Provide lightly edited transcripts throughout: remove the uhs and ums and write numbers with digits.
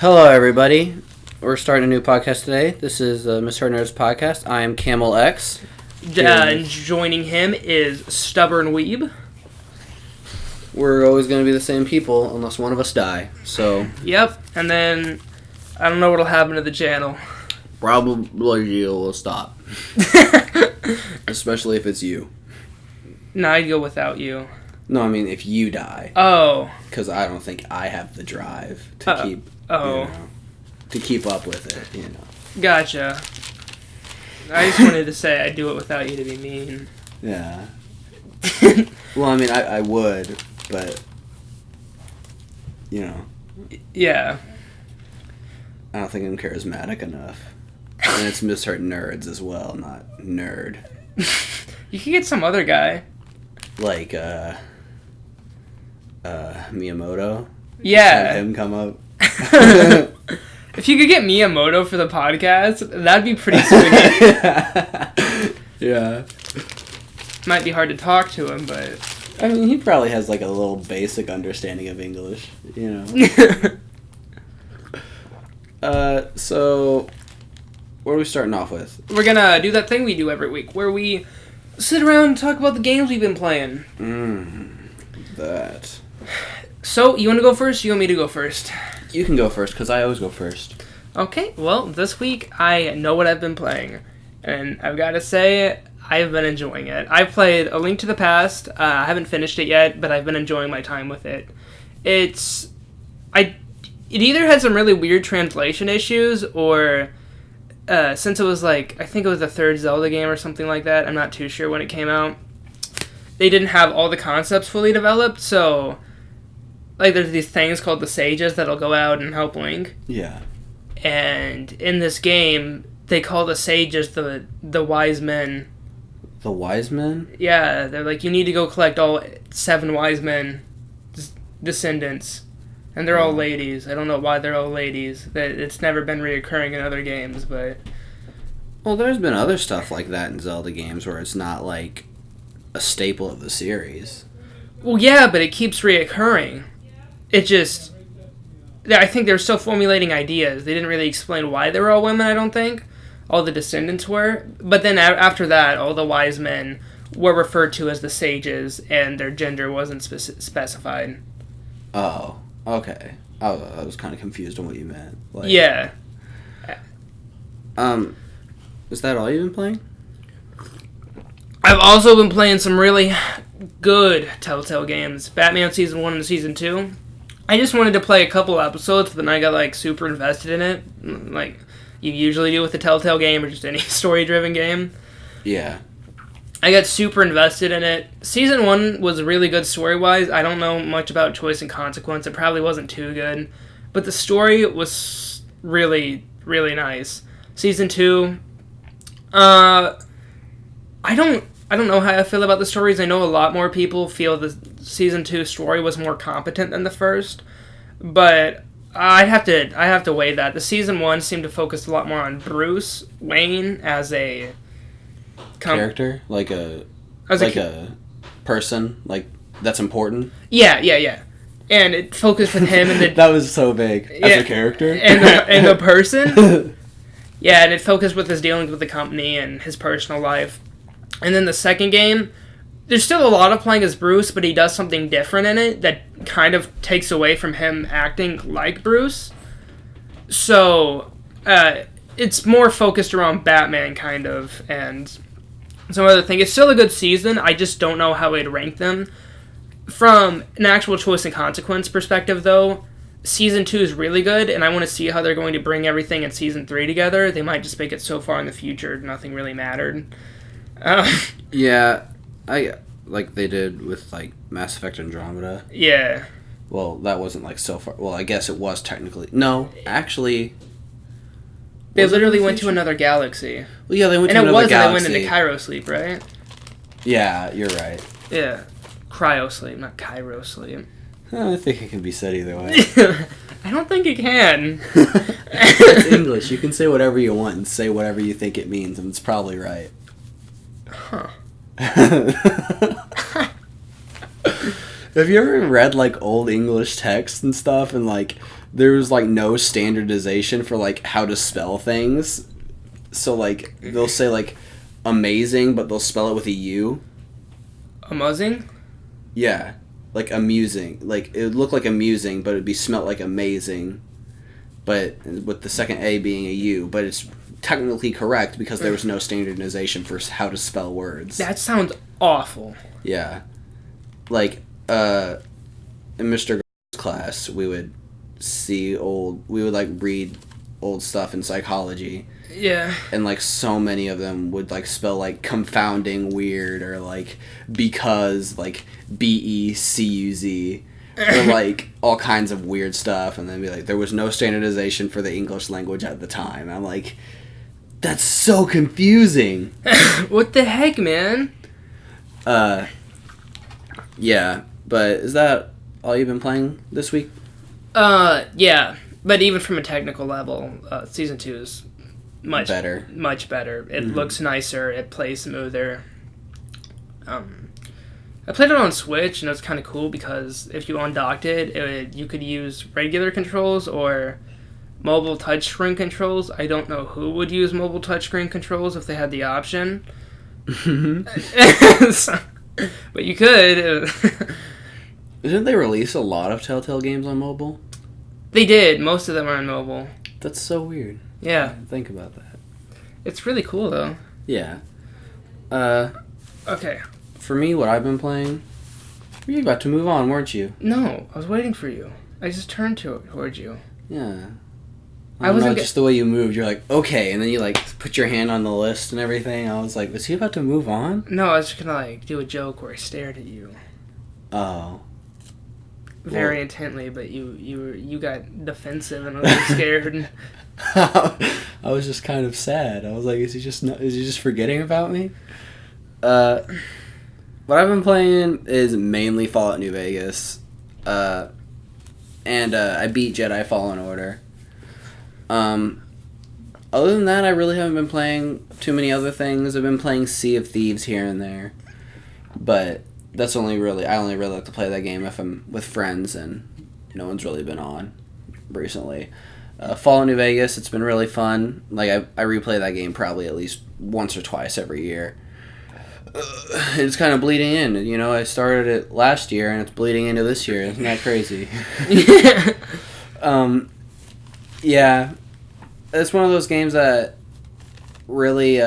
Hello, everybody. We're starting a new podcast today. This is Mr. Nerd's podcast. I am Camel X. Joining him is Stubborn Weeb. We're always going to be the same people unless one of us die. So. Yep. And then I don't know what'll happen to the channel. Probably you'll stop. Especially if it's you. No, I'd go without you. No, I mean if you die. Oh. Because I don't think I have the drive to keep. Oh. To keep up with it, you know. Gotcha. I just wanted to say I'd do it without you to be mean. Yeah. Well, I mean, I would, but, you know. Yeah. I don't think I'm charismatic enough. And it's Mr. Nerds as well, not nerd. You could get some other guy. Like, Miyamoto? Yeah. Have him come up. If you could get Miyamoto for the podcast, that'd be pretty sweet. Yeah. Might be hard to talk to him, but... I mean, he probably has, like, a little basic understanding of English, you know. So, what are we starting off with? We're gonna do that thing we do every week, where we sit around and talk about the games we've been playing. That. So, you want to go first? You want me to go first? You can go first, because I always go first. Okay, well, this week I know what I've been playing, and I've got to say, I've been enjoying it. I played A Link to the Past. I haven't finished it yet, but I've been enjoying my time with it. It either had some really weird translation issues, or since it was I think it was the third Zelda game or something like that, I'm not too sure when it came out, they didn't have all the concepts fully developed, so... there's these things called the Sages that'll go out and help Link. Yeah. And in this game, they call the Sages the Wise Men. The Wise Men? Yeah, they're like, you need to go collect all 7 Wise Men descendants. And they're all ladies. I don't know why they're all ladies. It's never been reoccurring in other games, but... Well, there's been other stuff like that in Zelda games where it's not, like, a staple of the series. Well, yeah, but it keeps reoccurring. It just... I think they're still formulating ideas. They didn't really explain why they were all women, I don't think. All the descendants were. But then after that, all the wise men were referred to as the sages, and their gender wasn't specified. Oh, okay. I was kind of confused on what you meant. Yeah. Is that all you've been playing? I've also been playing some really good Telltale games. Batman Season 1 and Season 2. I just wanted to play a couple episodes, but then I got, super invested in it. Like you usually do with a Telltale game or just any story-driven game. Yeah. I got super invested in it. Season 1 was really good story-wise. I don't know much about Choice and Consequence. It probably wasn't too good. But the story was really, really nice. Season 2... I don't know how I feel about the stories. I know a lot more people feel the Season 2 story was more competent than the first. But I have to weigh that. The Season 1 seemed to focus a lot more on Bruce Wayne as a... character? Like a person? That's important? Yeah. And it focused on him and the... That was so big. As a character? And the person? Yeah, and it focused with his dealings with the company and his personal life. And then the second game, there's still a lot of playing as Bruce, but he does something different in it that kind of takes away from him acting like Bruce. So, it's more focused around Batman, kind of, and some other thing. It's still a good season, I just don't know how I'd rank them. From an actual Choice and Consequence perspective, though, Season 2 is really good, and I want to see how they're going to bring everything in Season 3 together. They might just make it so far in the future, nothing really mattered. Yeah, like they did with, Mass Effect Andromeda. Yeah. Well, that wasn't, so far... Well, I guess it was technically... No, actually... They literally went to another galaxy. Well, yeah, they went to another galaxy. And they went into Cairo sleep, right? Yeah, you're right. Yeah. Cryo sleep, not Cairo sleep. I think it can be said either way. I don't think it can. It's English. You can say whatever you want and say whatever you think it means, and it's probably right. Huh. Have you ever read, old English text and stuff and, there was like no standardization for like how to spell things. So like they'll say like amazing, but they'll spell it with a U. Amazing? Yeah, like amusing. Like it would look like amusing, but it'd be smelt like amazing. But with the second A being a U, but it's technically correct because there was no standardization for how to spell words. That sounds awful. Yeah. Like, in Mr. class, we would like read old stuff in psychology. Yeah. And like so many of them would like spell like confounding weird or like because like BECUZ or like all kinds of weird stuff, and then be like there was no standardization for the English language at the time. I'm like, that's so confusing. What the heck, man? Yeah, but is that all you've been playing this week? Yeah. But even from a technical level, Season 2 is much better. Much better. It looks nicer. It plays smoother. I played it on Switch, and it was kind of cool because if you undocked it, you could use regular controls or mobile touchscreen controls. I don't know who would use mobile touchscreen controls if they had the option. But you could. Didn't they release a lot of Telltale games on mobile? They did. Most of them are on mobile. That's so weird. Yeah. Think about that. It's really cool, though. Yeah. Okay. For me, what I've been playing... You were about to move on, weren't you? No, I was waiting for you. I just turned towards you. Yeah. I wasn't just the way you moved. You're like, okay, and then you like put your hand on the list and everything. I was like, was he about to move on? No, I was just gonna like do a joke where I stared at you. Oh. Very intently, but you got defensive and I was scared. I was just kind of sad. I was like, is he just forgetting about me? What I've been playing is mainly Fallout New Vegas. And I beat Jedi Fallen Order. Other than that, I really haven't been playing too many other things. I've been playing Sea of Thieves here and there. But I only really like to play that game if I'm with friends and no one's really been on recently. Fallout New Vegas, it's been really fun. Like I replay that game probably at least once or twice every year. It's kind of bleeding in. You know, I started it last year and it's bleeding into this year. Isn't that crazy? Yeah. It's one of those games that really,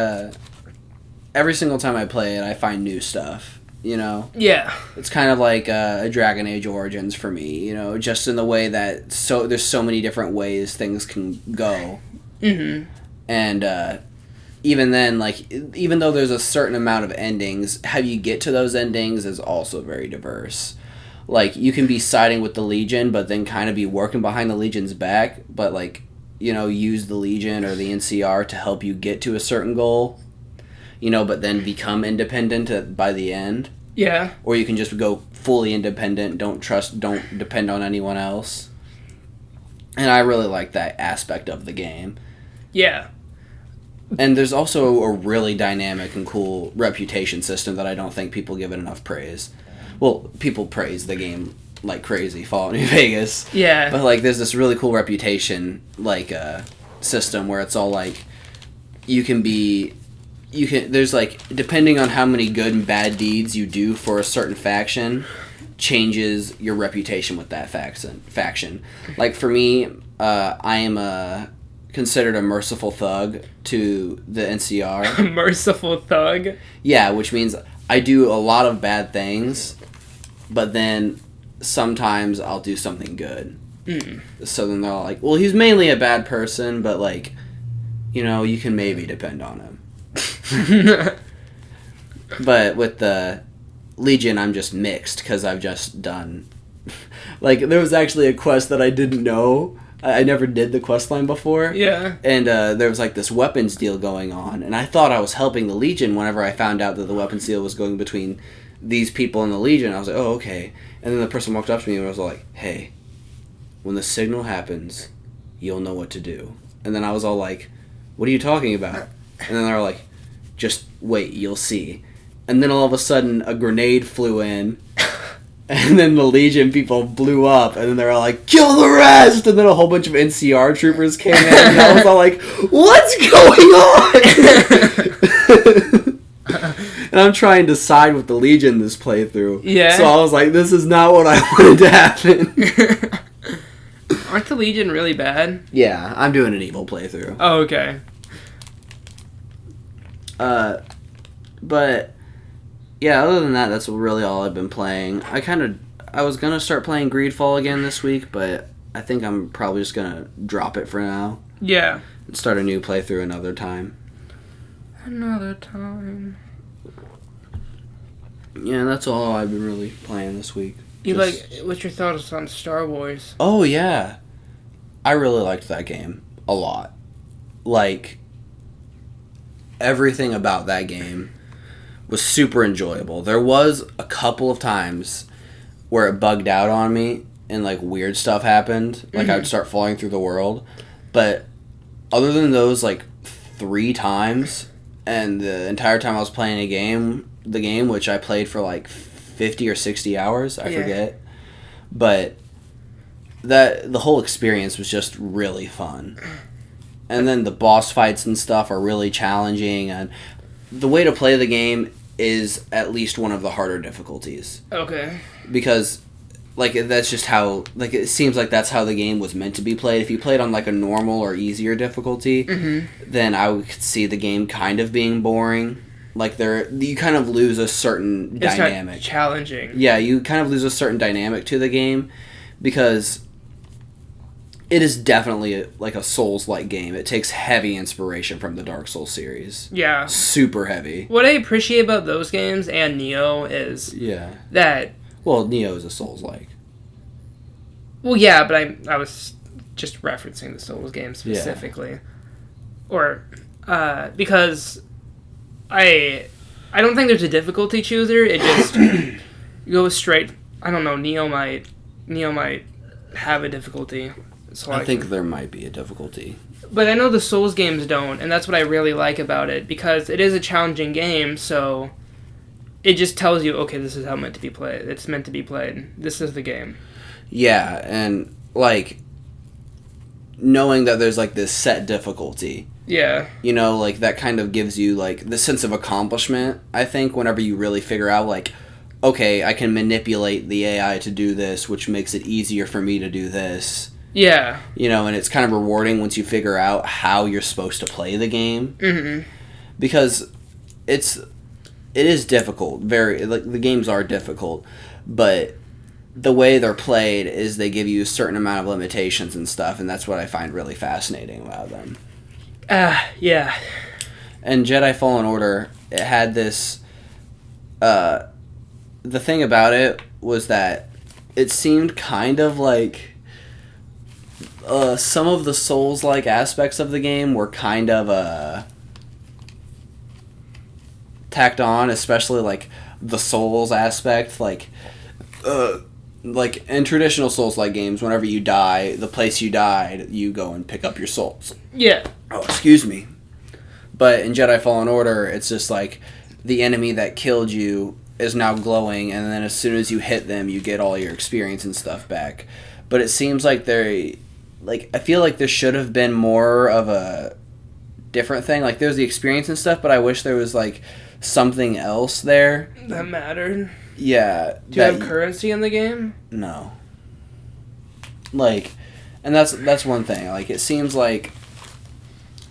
every single time I play it, I find new stuff, you know? Yeah. It's kind of like a Dragon Age Origins for me, you know, just in the way that there's so many different ways things can go. Mm-hmm. And, even then, like, even though there's a certain amount of endings, how you get to those endings is also very diverse. Like, you can be siding with the Legion, but then kind of be working behind the Legion's back, but, like, you know, use the Legion or the NCR to help you get to a certain goal, you know, but then become independent by the end. Yeah. Or you can just go fully independent, don't depend on anyone else. And I really like that aspect of the game. Yeah. And there's also a really dynamic and cool reputation system that I don't think people give it enough praise. Well, people praise the game like crazy, Fallout New Vegas. Yeah. But, like, there's this really cool reputation, like, system where it's all, like, there's, like, depending on how many good and bad deeds you do for a certain faction, changes your reputation with that faction. Like, for me, I am considered a merciful thug to the NCR. A merciful thug? Yeah, which means I do a lot of bad things, but then sometimes I'll do something good. Mm. So then they're all like, well, he's mainly a bad person, but, like, you know, you can maybe depend on him. But with the Legion, I'm just mixed, because I've just done... Like, there was actually a quest that I didn't know. I never did the quest line before. Yeah. And there was, like, this weapons deal going on, and I thought I was helping the Legion whenever I found out that the weapons deal was going between these people and the Legion. I was like, oh, okay. And then the person walked up to me and was like, hey, when the signal happens, you'll know what to do. And then I was all like, what are you talking about? And then they were like, just wait, you'll see. And then all of a sudden, a grenade flew in, And then the Legion people blew up, and then they were all like, kill the rest! And then a whole bunch of NCR troopers came in, and I was all like, what's going on? And I'm trying to side with the Legion this playthrough. Yeah. So I was like, this is not what I wanted to happen. Aren't the Legion really bad? Yeah, I'm doing an evil playthrough. Oh, okay. But yeah, other than that, that's really all I've been playing. I was gonna start playing Greedfall again this week, but I think I'm probably just gonna drop it for now. Yeah. And start a new playthrough another time. Another time. Yeah, that's all I've been really playing this week. What's your thoughts on Star Wars? Oh, yeah. I really liked that game a lot. Like, everything about that game was super enjoyable. There was a couple of times where it bugged out on me and, like, weird stuff happened. Like, I would start falling through the world. But other than those, like, 3 times, and the entire time I was playing the game, which I played for, like, 50 or 60 hours, I forget. But the whole experience was just really fun. And then the boss fights and stuff are really challenging, and the way to play the game is at least one of the harder difficulties. Okay. Because, like, that's just how, like, it seems like that's how the game was meant to be played. If you played on, like, a normal or easier difficulty, then I would see the game kind of being boring. Like, you kind of lose a certain dynamic. It's not challenging. Yeah, you kind of lose a certain dynamic to the game, because it is definitely like a Souls-like game. It takes heavy inspiration from the Dark Souls series. Yeah. Super heavy. What I appreciate about those games and Neo is that... Well, Neo is a Souls-like. Well, yeah, but I was just referencing the Souls game specifically. Or, because I don't think there's a difficulty chooser. It just goes straight... I don't know, Neo might have a difficulty. So I think there might be a difficulty. But I know the Souls games don't, and that's what I really like about it, because it is a challenging game, so it just tells you, okay, this is how it's meant to be played. It's meant to be played. This is the game. Yeah, and, like, knowing that there's, like, this set difficulty. Yeah. You know, like, that kind of gives you, like, the sense of accomplishment, I think, whenever you really figure out, like, okay, I can manipulate the AI to do this, which makes it easier for me to do this. Yeah. You know, and it's kind of rewarding once you figure out how you're supposed to play the game. Mm-hmm. Because it is difficult. The games are difficult, but the way they're played is they give you a certain amount of limitations and stuff, and that's what I find really fascinating about them. Yeah. And Jedi Fallen Order, it had this... the thing about it was that it seemed kind of like... some of the Souls-like aspects of the game were kind of tacked on, especially like the Souls aspect. Like in traditional Souls-like games, whenever you die, the place you died, you go and pick up your souls. Yeah. Oh, excuse me. But in Jedi Fallen Order, it's just like the enemy that killed you is now glowing, and then as soon as you hit them, you get all your experience and stuff back. But it seems like I feel like there should have been more of a different thing. Like, there's the experience and stuff, but I wish there was, like, something else there. That mattered. Yeah. Do you have currency in the game? No. Like, and that's one thing. Like, it seems like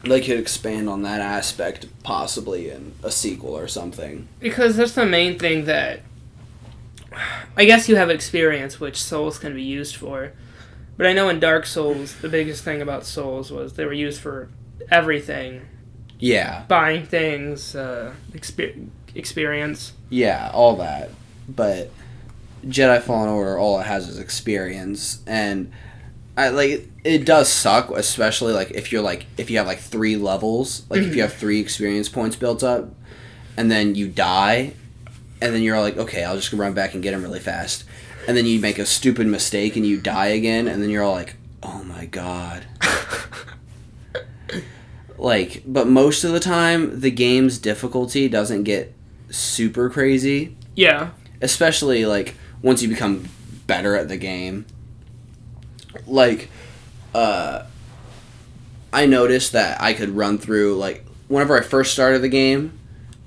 they could expand on that aspect possibly in a sequel or something. Because that's the main thing that... I guess you have experience, which Souls can be used for. But I know in Dark Souls, the biggest thing about Souls was they were used for everything. Yeah. Buying things, experience. Yeah, all that. But Jedi Fallen Order, all it has is experience. And it does suck, especially if you have 3 levels, if you have 3 experience points built up, and then you die, and then you're like, okay, I'll just run back and get them really fast. And then you make a stupid mistake and you die again, and then you're all like, oh my god. But most of the time, the game's difficulty doesn't get super crazy. Yeah. Especially, once you become better at the game. Like, I noticed that I could run through, like, whenever I first started the game,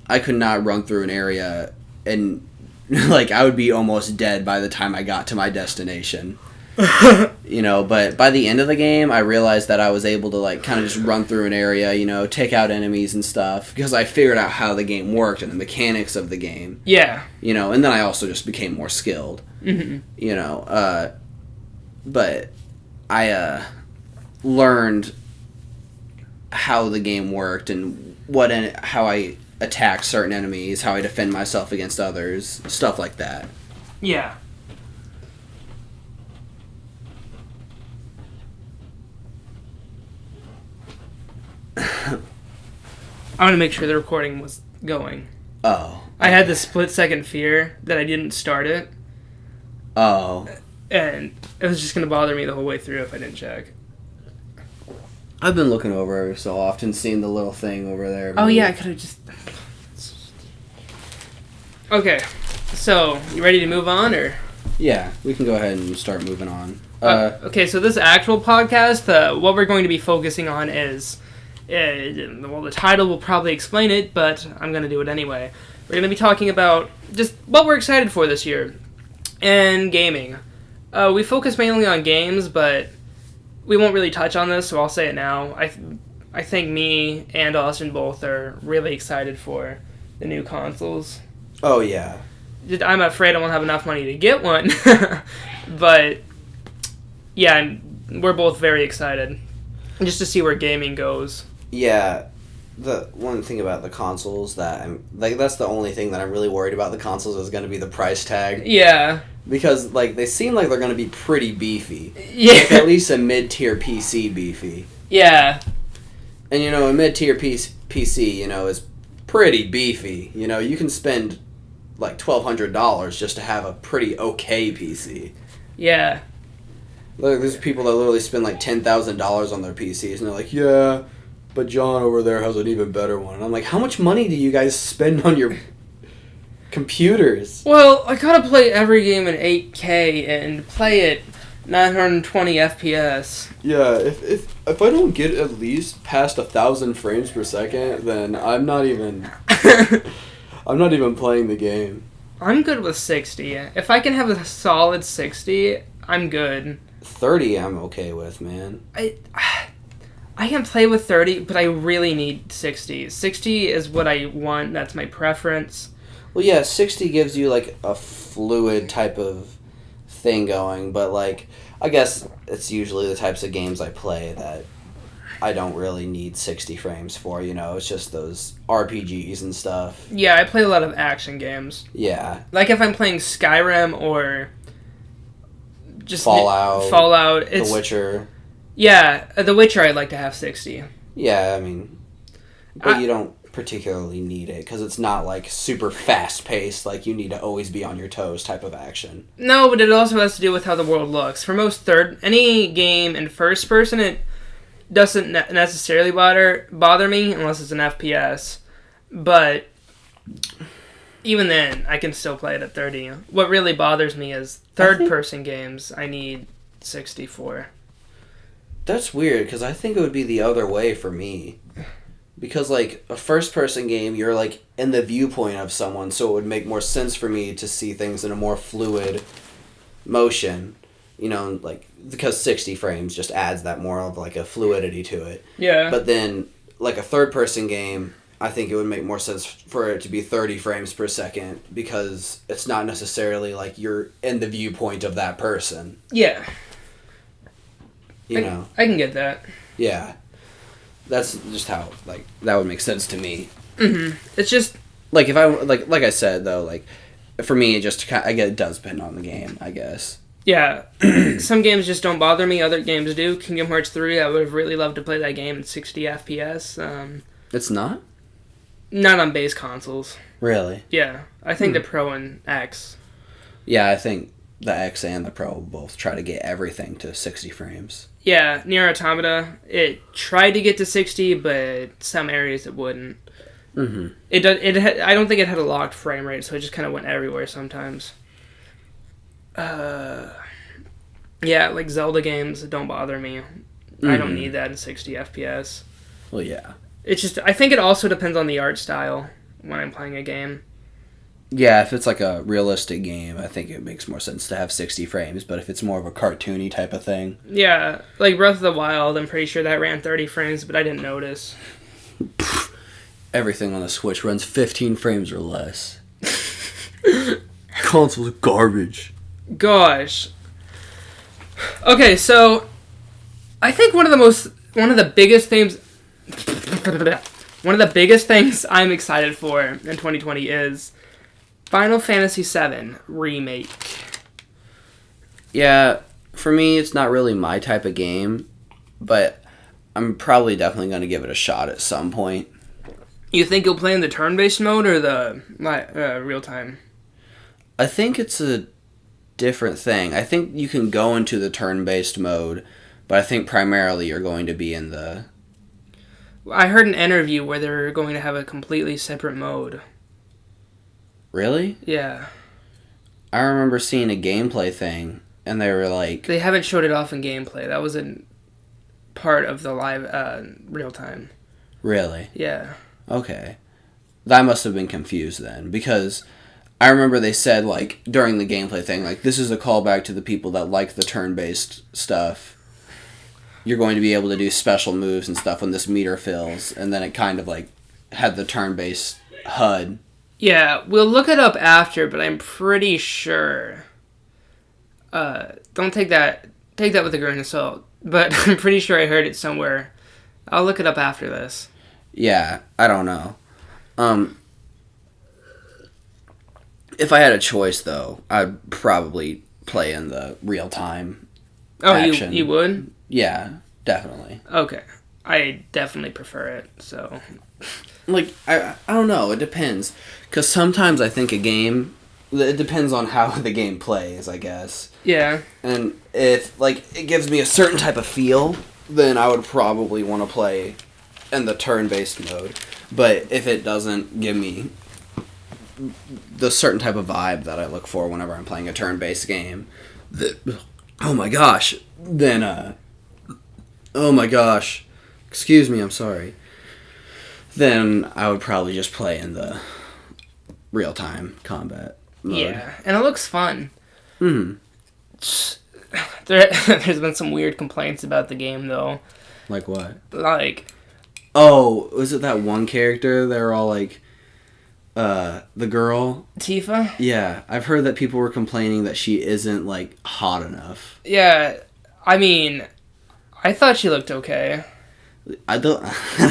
I could not run through an area and, like, I would be almost dead by the time I got to my destination. You know, but by the end of the game, I realized that I was able to, like, kind of just run through an area, you know, take out enemies and stuff, because I figured out how the game worked and the mechanics of the game. Yeah. You know, and then I also just became more skilled. Mm-hmm. You know, but I learned how the game worked and how I attack certain enemies, how I defend myself against others, stuff like that. Yeah. I want to make sure the recording was going. Oh. I had the split-second fear that I didn't start it. Oh. And it was just going to bother me the whole way through if I didn't check. I've been looking over every so often, seeing the little thing over there. Oh, yeah, I could have just... Okay, so, you ready to move on, or...? Yeah, we can go ahead and start moving on. Okay, so this actual podcast, what we're going to be focusing on is... well, the title will probably explain it, but I'm going to do it anyway. We're going to be talking about just what we're excited for this year. And gaming. We focus mainly on games, but we won't really touch on this, so I'll say it now. I think me and Austin both are really excited for the new consoles. Oh, yeah. I'm afraid I won't have enough money to get one. But, yeah, we're both very excited. Just to see where gaming goes. Yeah. The one thing about the consoles that's the only thing that I'm really worried about the consoles is going to be the price tag. Yeah. Because, like, they seem like they're going to be pretty beefy. Yeah. Like, at least a mid-tier PC beefy. Yeah. And, you know, a mid-tier PC, you know, is pretty beefy. You know, you can spend, like, $1,200 just to have a pretty okay PC. Yeah. Like, there's people that literally spend, like, $10,000 on their PCs, and they're like, yeah, but John over there has an even better one. And I'm like, how much money do you guys spend on your computers? Well, I gotta play every game in 8K and play it 920 FPS. Yeah, if I don't get at least past 1,000 frames per second, then I'm not even playing the game. I'm good with 60. If I can have a solid 60, I'm good. 30 I'm okay with, man. I can play with 30, but I really need 60. 60 is what I want. That's my preference. Well, yeah, 60 gives you, like, a fluid type of thing going, but, like, I guess it's usually the types of games I play that I don't really need 60 frames for, you know? It's just those RPGs and stuff. Yeah, I play a lot of action games. Yeah. Like if I'm playing Skyrim or just Fallout, The Witcher. Yeah, The Witcher I'd like to have 60. Yeah, I mean, but you don't particularly need it because it's not like super fast paced, like you need to always be on your toes type of action. No, but it also has to do with how the world looks. For most any game in first person, it doesn't necessarily bother me unless it's an FPS. But even then, I can still play it at 30. What really bothers me is third person games. I need 60 for. That's weird because I think it would be the other way for me. Because, like, a first-person game, you're, like, in the viewpoint of someone, so it would make more sense for me to see things in a more fluid motion. You know, like, because 60 frames just adds that more of, like, a fluidity to it. Yeah. But then, like, a third-person game, I think it would make more sense for it to be 30 frames per second, because it's not necessarily, like, you're in the viewpoint of that person. Yeah. You know? I can get that. Yeah. That's just how, like, that would make sense to me. Mm-hmm. It's just... Like, if I, like I said, though, like, for me, it does depend on the game, I guess. Yeah. Some games just don't bother me, other games do. Kingdom Hearts 3, I would have really loved to play that game in 60 FPS. It's not? Not on base consoles. Really? Yeah. I think the Pro and X. Yeah, I think the X and the Pro both try to get everything to 60 frames. Yeah, Nier Automata, it tried to get to 60, but some areas it wouldn't. Mm-hmm. I don't think it had a locked frame rate, so it just kind of went everywhere sometimes. Yeah, like Zelda games don't bother me. I don't need that in 60 FPS. Well, yeah. It's just, I think it also depends on the art style when I'm playing a game. Yeah, if it's like a realistic game, I think it makes more sense to have 60 frames. But if it's more of a cartoony type of thing... Yeah, like Breath of the Wild, I'm pretty sure that ran 30 frames, but I didn't notice. Everything on the Switch runs 15 frames or less. Console's garbage. Gosh. Okay, so I think one of the biggest things I'm excited for in 2020 is Final Fantasy VII Remake. Yeah, for me, it's not really my type of game, but I'm probably definitely going to give it a shot at some point. You think you'll play in the turn-based mode or the real-time? I think it's a different thing. I think you can go into the turn-based mode, but I think primarily you're going to be in the... I heard an interview where they're going to have a completely separate mode. Really? Yeah. I remember seeing a gameplay thing, and they were like... They haven't showed it off in gameplay. That was a part of the live real-time. Really? Yeah. Okay. I must have been confused then, because I remember they said, like, during the gameplay thing, like, this is a callback to the people that like the turn-based stuff. You're going to be able to do special moves and stuff when this meter fills, and then it kind of, like, had the turn-based HUD. Yeah, we'll look it up after, but I'm pretty sure... don't take that with a grain of salt, but I'm pretty sure I heard it somewhere. I'll look it up after this. Yeah, I don't know. If I had a choice, though, I'd probably play in the real-time action. You would? Yeah, definitely. Okay. I definitely prefer it, so... Like, I don't know, it depends. Because sometimes I think a game... It depends on how the game plays, I guess. Yeah. And if, like, it gives me a certain type of feel, then I would probably want to play in the turn-based mode. But if it doesn't give me the certain type of vibe that I look for whenever I'm playing a turn-based game, oh my gosh, then, oh my gosh, excuse me, I'm sorry, then I would probably just play in the real-time combat mode. Yeah, and it looks fun. Mm-hmm. There's been some weird complaints about the game, though. Like what? Like... Oh, was it that one character? They were all like, the girl? Tifa? Yeah, I've heard that people were complaining that she isn't, like, hot enough. Yeah, I mean, I thought she looked okay. I don't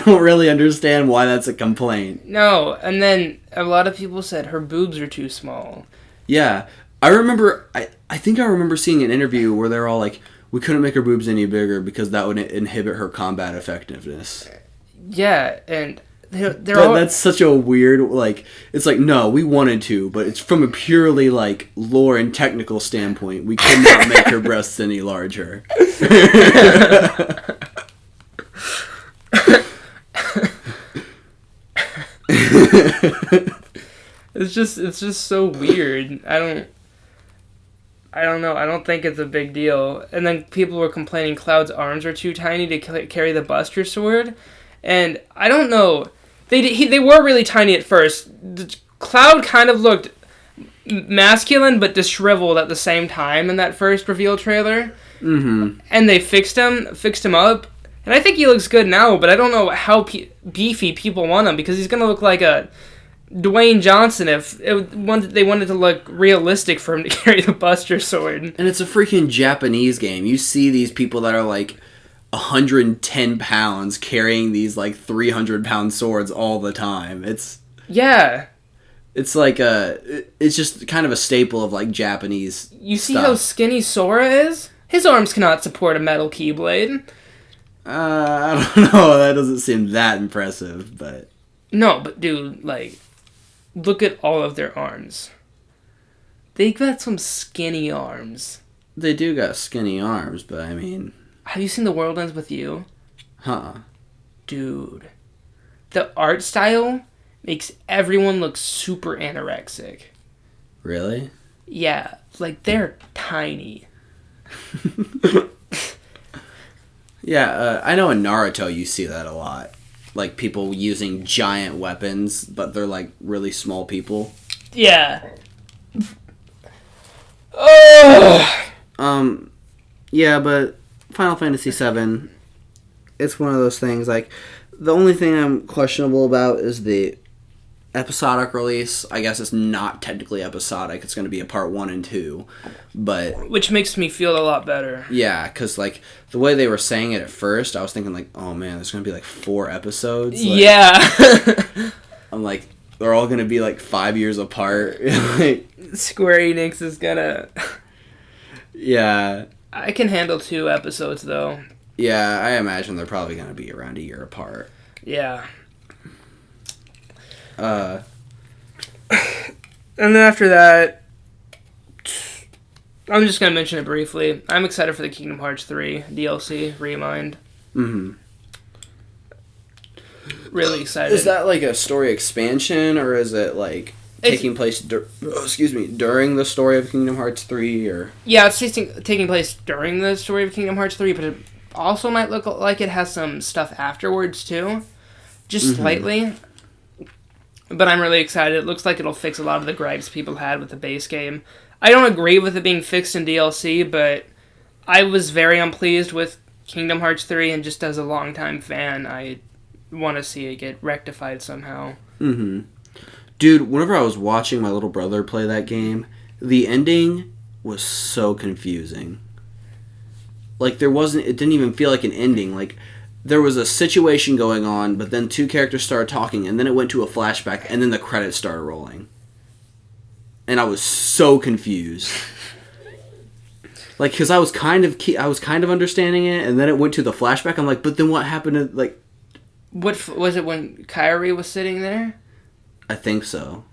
really understand why that's a complaint. No, and then a lot of people said her boobs are too small. Yeah, I remember, I think I remember seeing an interview where they're all like, we couldn't make her boobs any bigger because that would inhibit her combat effectiveness. Yeah, and that's such a weird, like, it's like, no, we wanted to, but it's from a purely, like, lore and technical standpoint, we could not make her breasts any larger. It's just so weird. I don't know. I don't think it's a big deal. And then people were complaining Cloud's arms are too tiny to carry the Buster Sword. And I don't know. They were really tiny at first. Cloud kind of looked masculine but disheveled at the same time in that first reveal trailer. Mm-hmm. And they fixed him up. And I think he looks good now, but I don't know how beefy people want him because he's going to look like a Dwayne Johnson if they wanted to look realistic for him to carry the Buster Sword. And it's a freaking Japanese game. You see these people that are like 110 pounds carrying these like 300-pound swords all the time. It's like it's just kind of a staple of like Japanese You see stuff. how skinny Sora is? His arms cannot support a metal keyblade. I don't know. That doesn't seem that impressive, but... No, but dude, like, look at all of their arms. They got some skinny arms. They do got skinny arms, but I mean... Have you seen The World Ends With You? Huh. Dude. The art style makes everyone look super anorexic. Really? Yeah. like, they're tiny. Yeah, I know in Naruto you see that a lot. Like, people using giant weapons, but they're, like, really small people. Yeah. Oh! Yeah, but Final Fantasy VII, it's one of those things, like, the only thing I'm questionable about is the episodic release. I guess it's not technically episodic. It's going to be a part 1 and 2, but... Which makes me feel a lot better. Yeah, because, like, the way they were saying it at first, I was thinking, like, oh, man, there's going to be, like, 4 episodes. Like, yeah. I'm like, they're all going to be, like, 5 years apart. Like, Square Enix is gonna... Yeah. I can handle 2 episodes, though. Yeah, I imagine they're probably going to be around a year apart. Yeah. And then after that, I'm just going to mention it briefly. I'm excited for the Kingdom Hearts 3 DLC, Remind. Mm-hmm. Really excited. Is that like a story expansion, or is it like taking place during the story of Kingdom Hearts 3? Or yeah, it's taking place during the story of Kingdom Hearts 3, but it also might look like it has some stuff afterwards too, just slightly. But I'm really excited. It looks like it'll fix a lot of the gripes people had with the base game. I don't agree with it being fixed in DLC, but I was very unpleased with Kingdom Hearts 3, and just as a longtime fan, I want to see it get rectified somehow. Mm-hmm. Dude, whenever I was watching my little brother play that game, the ending was so confusing. Like, it didn't even feel like an ending. Like, there was a situation going on, but then 2 characters started talking, and then it went to a flashback, and then the credits started rolling. And I was so confused. Like, because I was kind of understanding it, and then it went to the flashback. I'm like, but then what happened to, like... What was it when Kairi was sitting there? I think so.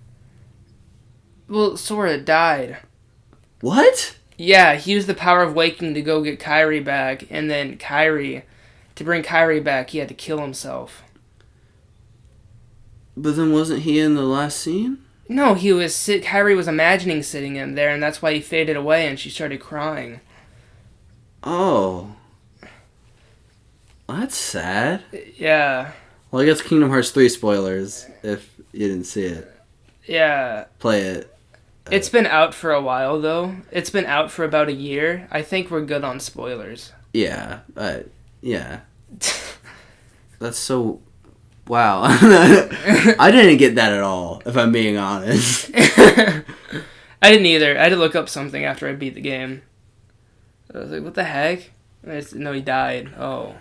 Well, Sora died. What? Yeah, he used the power of waking to go get Kairi back, and then to bring Kairi back, he had to kill himself. But then wasn't he in the last scene? No, Kairi was imagining sitting in there, and that's why he faded away, and she started crying. Oh. Well, that's sad. Yeah. Well, I guess Kingdom Hearts 3 spoilers, if you didn't see it. Yeah. Play it. It's been out for a while, though. It's been out for about a year. I think we're good on spoilers. Yeah. Yeah. That's so... Wow. I didn't get that at all, if I'm being honest. I didn't either. I had to look up something after I beat the game. I was like, what the heck? No, he died. Oh.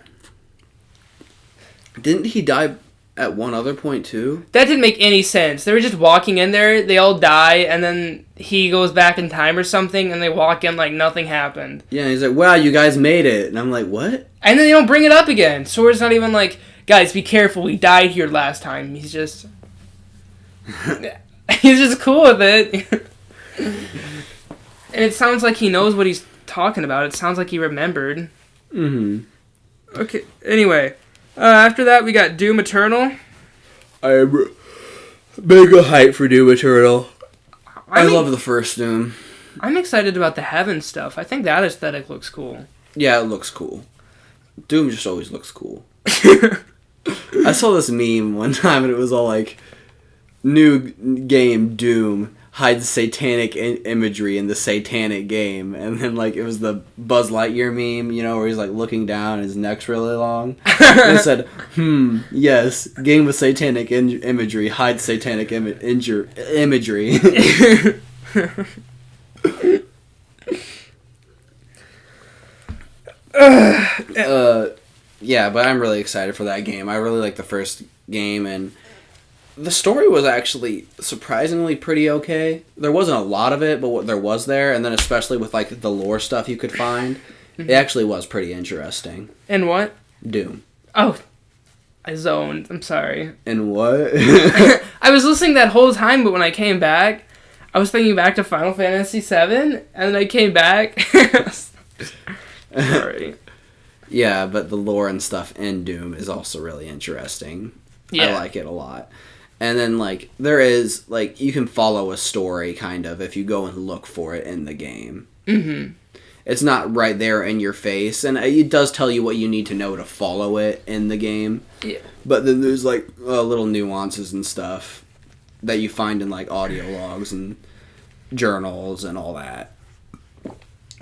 Didn't he die at one other point, too? That didn't make any sense. They were just walking in there, they all die, and then he goes back in time or something, and they walk in like nothing happened. Yeah, and he's like, wow, you guys made it. And I'm like, what? And then they don't bring it up again. Sora's not even like, guys, be careful, we died here last time. He's just... he's just cool with it. And it sounds like he knows what he's talking about. It sounds like he remembered. Mm-hmm. Okay, anyway. After that, we got Doom Eternal. I'm mega hype for Doom Eternal. I love the first Doom. I'm excited about the Heaven stuff. I think that aesthetic looks cool. Yeah, it looks cool. Doom just always looks cool. I saw this meme one time, and it was all like, new game Doom hides satanic imagery in the satanic game. And then, like, it was the Buzz Lightyear meme, you know, where he's, like, looking down and his neck's really long. And it said, yes, game with satanic imagery hides satanic imagery. Yeah, but I'm really excited for that game. I really like the first game, and the story was actually surprisingly pretty okay. There wasn't a lot of it, but what there was there, and then especially with like the lore stuff you could find, it actually was pretty interesting. And what? Doom. Oh, I zoned. I'm sorry. And what? I was listening that whole time, but when I came back, I was thinking back to Final Fantasy VII, and then I came back. Sorry. Yeah, but the lore and stuff in Doom is also really interesting. Yeah. I like it a lot. And then, like, there is, like, you can follow a story, kind of, if you go and look for it in the game. Mm-hmm. It's not right there in your face, and it does tell you what you need to know to follow it in the game. Yeah. But then there's, like, little nuances and stuff that you find in, like, audio logs and journals and all that.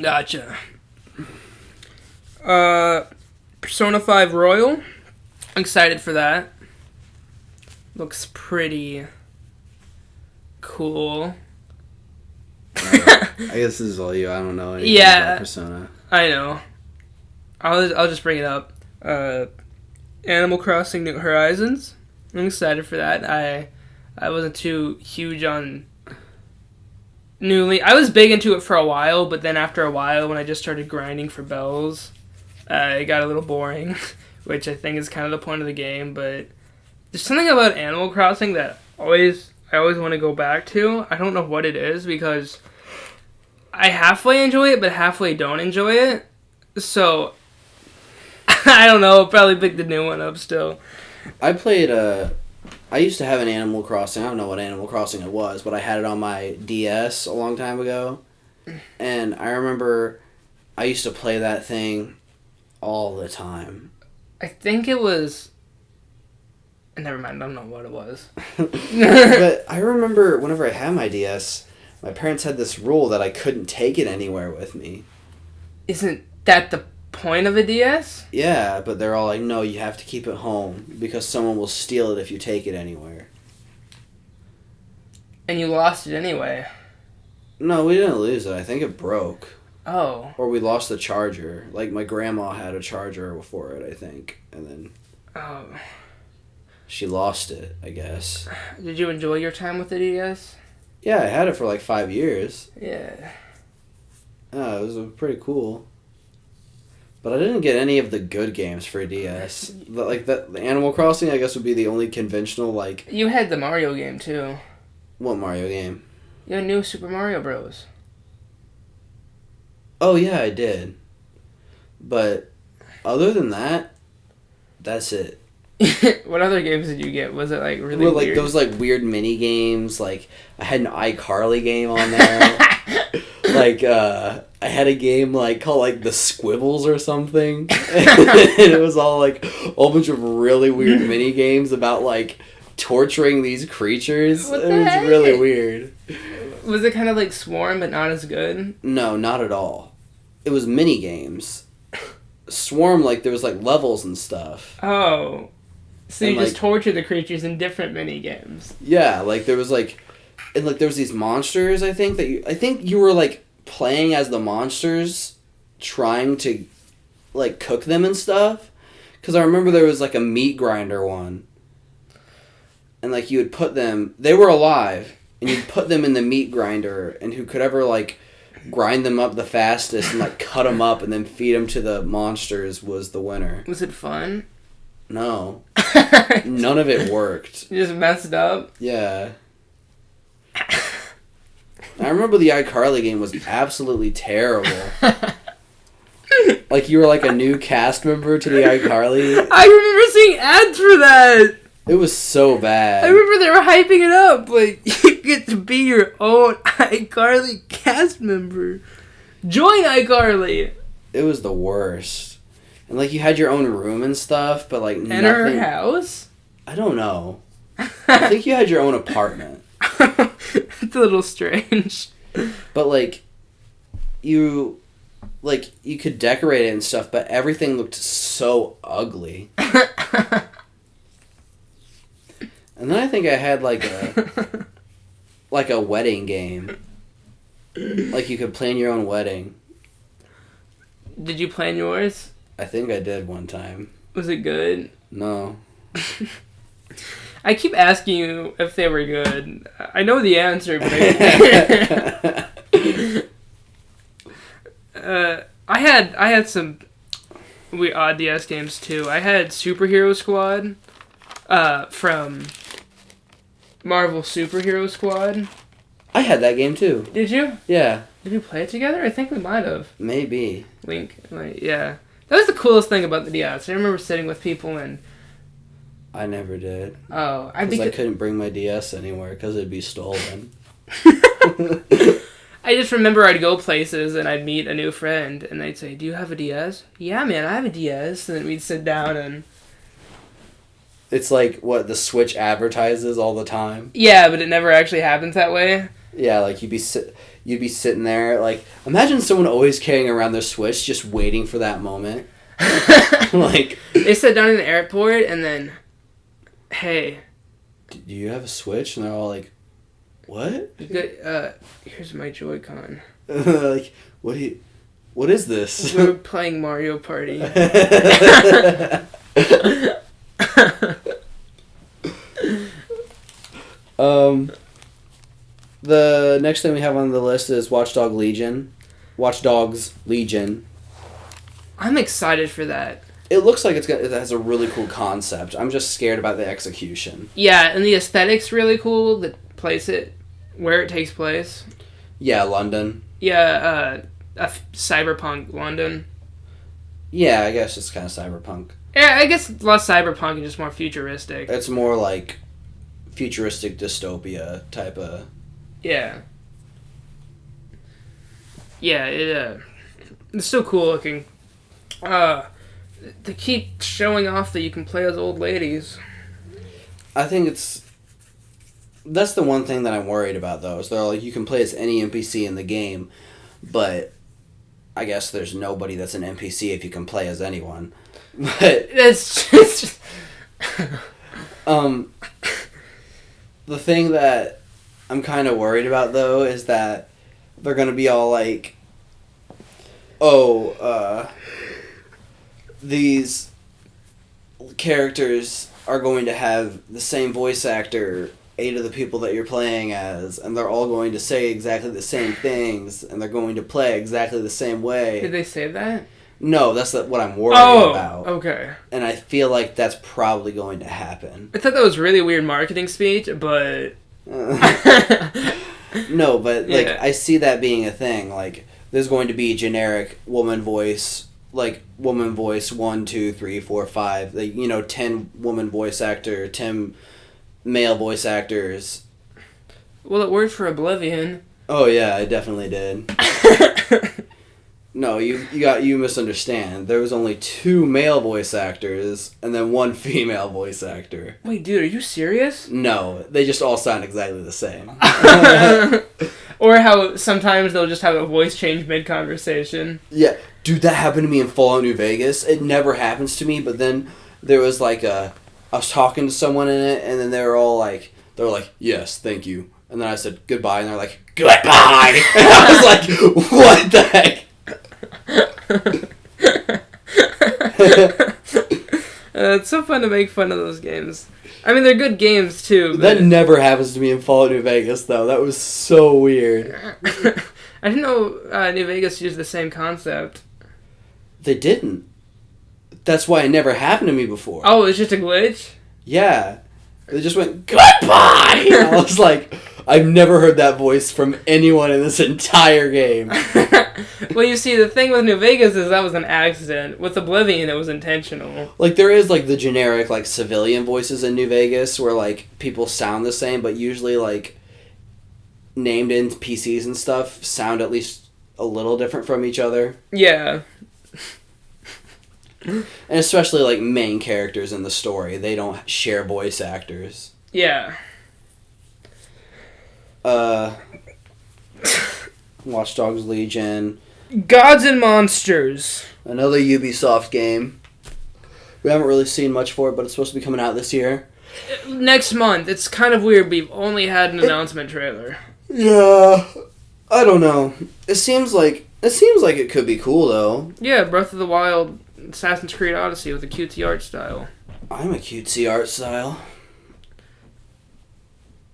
Gotcha. Persona 5 Royal. I'm excited for that. Looks pretty cool. I guess this is all you. I don't know anything about Persona. I know. I'll just bring it up. Animal Crossing New Horizons. I'm excited for that. I wasn't too huge on I was big into it for a while, but then after a while, when I just started grinding for bells, it got a little boring, which I think is kind of the point of the game, but there's something about Animal Crossing that I always want to go back to. I don't know what it is, because I halfway enjoy it, but halfway don't enjoy it. So, I don't know. I'll probably pick the new one up still. I used to have an Animal Crossing. I don't know what Animal Crossing it was, but I had it on my DS a long time ago. And I remember I used to play that thing all the time. I think it was... Never mind, I don't know what it was. But I remember whenever I had my DS, my parents had this rule that I couldn't take it anywhere with me. Isn't that the point of a DS? Yeah, but they're all like, no, you have to keep it home because someone will steal it if you take it anywhere. And you lost it anyway. No, we didn't lose it. I think it broke. Oh. Or we lost the charger. Like, my grandma had a charger for it, I think. And then... Oh. She lost it, I guess. Did you enjoy your time with the DS? Yeah, I had it for like 5 years. Yeah. Oh, it was pretty cool. But I didn't get any of the good games for DS. The Animal Crossing, I guess, would be the only conventional, like... You had the Mario game, too. What Mario game? You had New Super Mario Bros. Oh, yeah, I did. But other than that, that's it. What other games did you get? Was it like really like weird? Those like weird mini games. Like I had an iCarly game on there. Like I had a game like called like the Squibbles or something. And it was all like a whole bunch of really weird mini games about like torturing these creatures. What It the was heck? really weird. Was it kind of like Swarm but not as good? No, not at all. It was mini games. Swarm, like there was like levels and stuff. Oh. So And, you just like, torture the creatures in different mini games. Yeah, like there was like, and like there was these monsters. I think you were like playing as the monsters, trying to, like cook them and stuff. Because I remember there was like a meat grinder one. And like you would put them, they were alive, and you'd put them in the meat grinder, and who could ever like grind them up the fastest and like cut them up and then feed them to the monsters was the winner. Was it fun? No. None of it worked. You just messed up? Yeah. I remember the iCarly game was absolutely terrible. Like you were like a new cast member to the iCarly. I remember seeing ads for that! It was so bad. I remember they were hyping it up. Like, you get to be your own iCarly cast member. Join iCarly! It was the worst. And like you had your own room and stuff, but like In nothing. her house? I don't know. I think you had your own apartment. It's a little strange. But like you could decorate it and stuff, but everything looked so ugly. And then I think I had like a wedding game. Like you could plan your own wedding. Did you plan yours? I think I did one time. Was it good? No. I keep asking you if they were good. I know the answer, but I had some odd DS games too. I had Superhero Squad from Marvel Superhero Squad. I had that game too. Did you? Yeah. Did we play it together? I think we might have. Maybe. Link. Like, yeah. That was the coolest thing about the DS. I remember sitting with people and I never did. Oh, Because I couldn't bring my DS anywhere because it'd be stolen. I just remember I'd go places and I'd meet a new friend and they'd say, "Do you have a DS?" "Yeah, man, I have a DS." And then we'd sit down and... It's like what the Switch advertises all the time. Yeah, but it never actually happens that way. Yeah, like you'd be sitting there, like, imagine someone always carrying around their Switch just waiting for that moment. Like... They sit down in the airport and then, "Hey... Do you have a Switch?" And they're all like, "What?" Here's my Joy-Con. Like, what is this? We're playing Mario Party. The next thing we have on the list is Watch Dogs Legion. I'm excited for that. It looks like it has a really cool concept. I'm just scared about the execution. Yeah, and the aesthetic's really cool. Where it takes place. Yeah, London. Yeah, cyberpunk London. Yeah, I guess it's kind of cyberpunk. Yeah, I guess less cyberpunk and just more futuristic. It's more like futuristic dystopia type of... Yeah. Yeah, it's still cool looking. They keep showing off that you can play as old ladies. I think that's the one thing that I'm worried about, though, is they're like, you can play as any NPC in the game, but I guess there's nobody that's an NPC if you can play as anyone. But That's just... the thing that I'm kind of worried about, though, is that they're going to be all like, these characters are going to have the same voice actor, 8 of the people that you're playing as, and they're all going to say exactly the same things, and they're going to play exactly the same way. Did they say that? No, that's what I'm worried about. Okay. And I feel like that's probably going to happen. I thought that was really weird marketing speech, but... No, but, like, Yeah. I see that being a thing. Like, there's going to be generic woman voice, like, woman voice 1, 2, 3, 4, 5. Like, 10 woman voice actor, 10 male voice actors. Well, it worked for Oblivion. Oh, yeah, I definitely did. No, you misunderstand. There was only 2 male voice actors and then 1 female voice actor. Wait, dude, are you serious? No, they just all sound exactly the same. Or how sometimes they'll just have a voice change mid-conversation. Yeah, dude, that happened to me in Fallout New Vegas. It never happens to me, but then there was like I was talking to someone in it, and then they were like, "Yes, thank you." And then I said goodbye, and they're like, "Goodbye." And I was like, "What the heck?" It's so fun to make fun of those games. I mean, they're good games too. But... That never happens to me in Fallout New Vegas, though. That was so weird. I didn't know New Vegas used the same concept. They didn't. That's why it never happened to me before. Oh, it's just a glitch? Yeah. They just went, "Goodbye!" And I was like, I've never heard that voice from anyone in this entire game. Well, you see, the thing with New Vegas is that was an accident. With Oblivion, it was intentional. Like, there is, like, the generic, like, civilian voices in New Vegas where, like, people sound the same, but usually, like, named NPCs and stuff sound at least a little different from each other. Yeah. And especially, like, main characters in the story. They don't share voice actors. Yeah. Watch Dogs Legion. Gods and Monsters. Another Ubisoft game. We haven't really seen much for it, but it's supposed to be coming out this year. Next month. It's kind of weird. We've only had an announcement trailer. Yeah. I don't know. It seems like it could be cool, though. Yeah, Breath of the Wild, Assassin's Creed Odyssey with a cutesy art style. I'm a cutesy art style.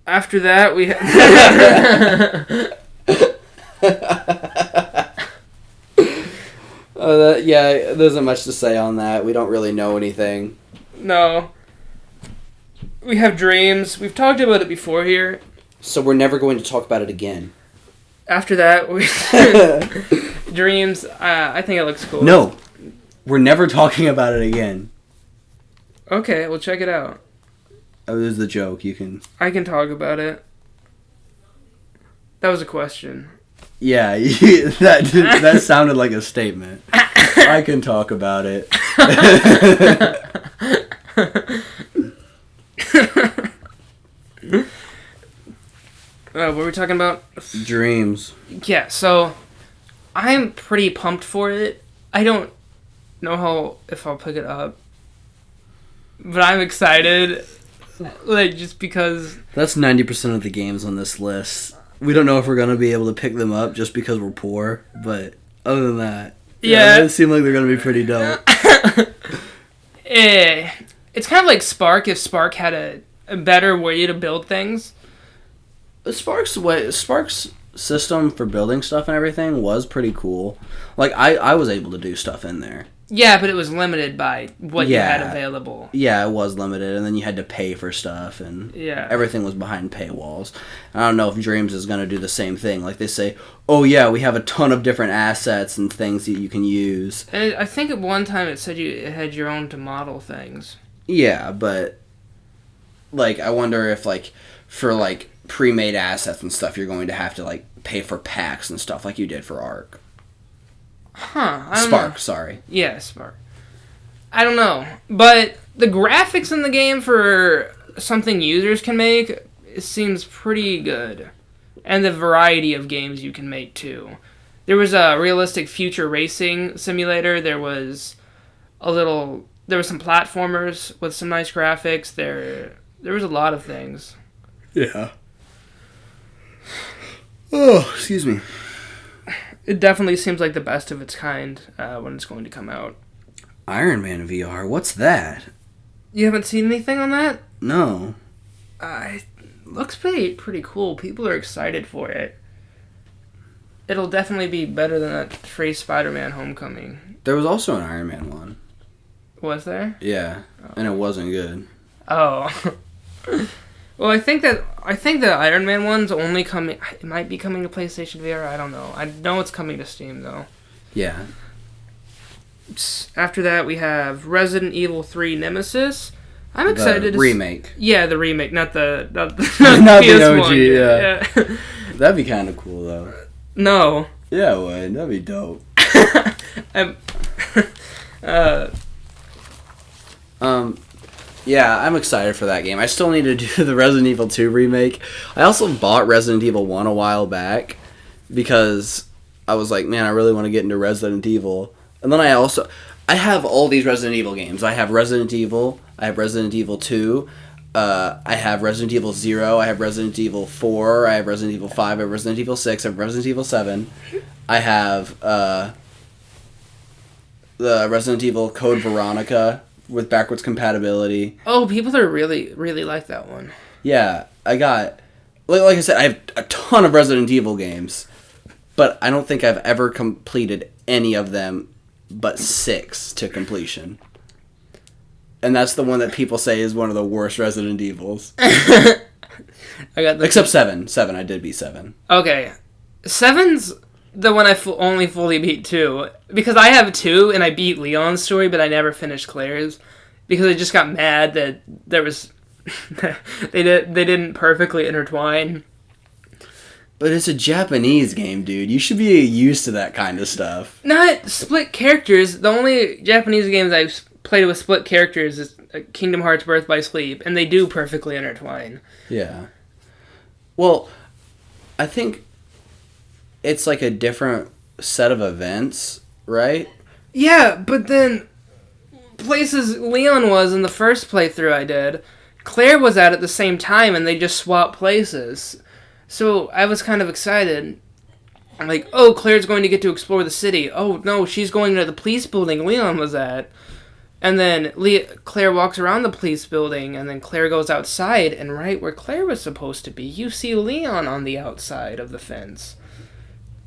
After that, we yeah, there isn't much to say on that. We don't really know anything. No. We have Dreams. We've talked about it before here. So we're never going to talk about it again. After that, we Dreams. I think it looks cool. No. We're never talking about it again. Okay, we'll check it out. Oh, this is the joke. You can. I can talk about it. That was a question. Yeah, that sounded like a statement. I can talk about it. What were we talking about? Dreams. Yeah, so I'm pretty pumped for it. I don't know if I'll pick it up, but I'm excited. Like, just because... That's 90% of the games on this list. We don't know if we're going to be able to pick them up just because we're poor, but other than that, yeah, it seems like they're going to be pretty dope. It's kind of like Spark if Spark had a better way to build things. Spark's system for building stuff and everything was pretty cool. Like, I was able to do stuff in there. Yeah, but it was limited by what you had available. Yeah, it was limited, and then you had to pay for stuff, and everything was behind paywalls. I don't know if Dreams is going to do the same thing. Like, they say, oh yeah, we have a ton of different assets and things that you can use. And I think at one time it said it had your own to model things. Yeah, but, like, I wonder if, like, for, like, pre-made assets and stuff, you're going to have to, like, pay for packs and stuff like you did for Ark. Huh. Spark, sorry. Yeah, Spark. I don't know. But the graphics in the game for something users can make, it seems pretty good. And the variety of games you can make, too. There was a realistic future racing simulator. There was some platformers with some nice graphics. There was a lot of things. Yeah. Oh, excuse me. It definitely seems like the best of its kind when it's going to come out. Iron Man VR, what's that? You haven't seen anything on that? No. It looks pretty cool. People are excited for it. It'll definitely be better than that free Spider-Man Homecoming. There was also an Iron Man one. Was there? Yeah, and it wasn't good. Oh. Well, I think the Iron Man one's only coming... It might be coming to PlayStation VR. I don't know. I know it's coming to Steam, though. Yeah. After that, we have Resident Evil 3 Nemesis. I'm excited. The remake. Yeah, the remake, not the not PS1. The OG, yeah. That'd be kind of cool, though. No. Yeah, it would. That'd be dope. Yeah, I'm excited for that game. I still need to do the Resident Evil 2 remake. I also bought Resident Evil 1 a while back because I was like, man, I really want to get into Resident Evil. And then I have all these Resident Evil games. I have Resident Evil, I have Resident Evil 2, I have Resident Evil 0, I have Resident Evil 4, I have Resident Evil 5, I have Resident Evil 6, I have Resident Evil 7, I have the Resident Evil Code Veronica with backwards compatibility. Oh, people are really, really like that one. Yeah, I got... Like I said, I have a ton of Resident Evil games, but I don't think I've ever completed any of them but 6 to completion. And that's the one that people say is one of the worst Resident Evils. Except 7. 7, I did beat 7. Okay. 7's the one I only fully beat 2. Because I have 2, and I beat Leon's story, but I never finished Claire's. Because I just got mad that there was... they didn't perfectly intertwine. But it's a Japanese game, dude. You should be used to that kind of stuff. Not split characters. The only Japanese games I've played with split characters is Kingdom Hearts Birth by Sleep, and they do perfectly intertwine. Yeah. Well, I think it's like a different set of events, right? Yeah, but then places Leon was in the first playthrough I did, Claire was at the same time, and they just swapped places. So I was kind of excited. I'm like, oh, Claire's going to get to explore the city. Oh, no, she's going to the police building Leon was at. And then Claire walks around the police building, and then Claire goes outside, and right where Claire was supposed to be, you see Leon on the outside of the fence.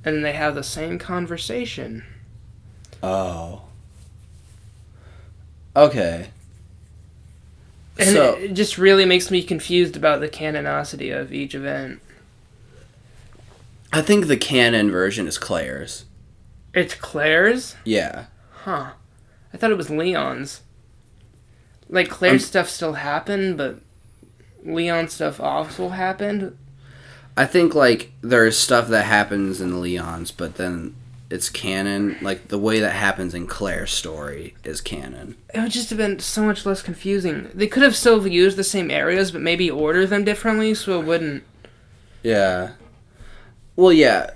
And they have the same conversation. Oh. Okay. And so, it just really makes me confused about the canonicity of each event. I think the canon version is Claire's. It's Claire's? Yeah. Huh. I thought it was Leon's. Like, Claire's stuff still happened, but Leon stuff also happened. I think, like, there's stuff that happens in Leon's, but then it's canon. Like, the way that happens in Claire's story is canon. It would just have been so much less confusing. They could have still used the same areas, but maybe order them differently so it wouldn't... Yeah. Well, yeah.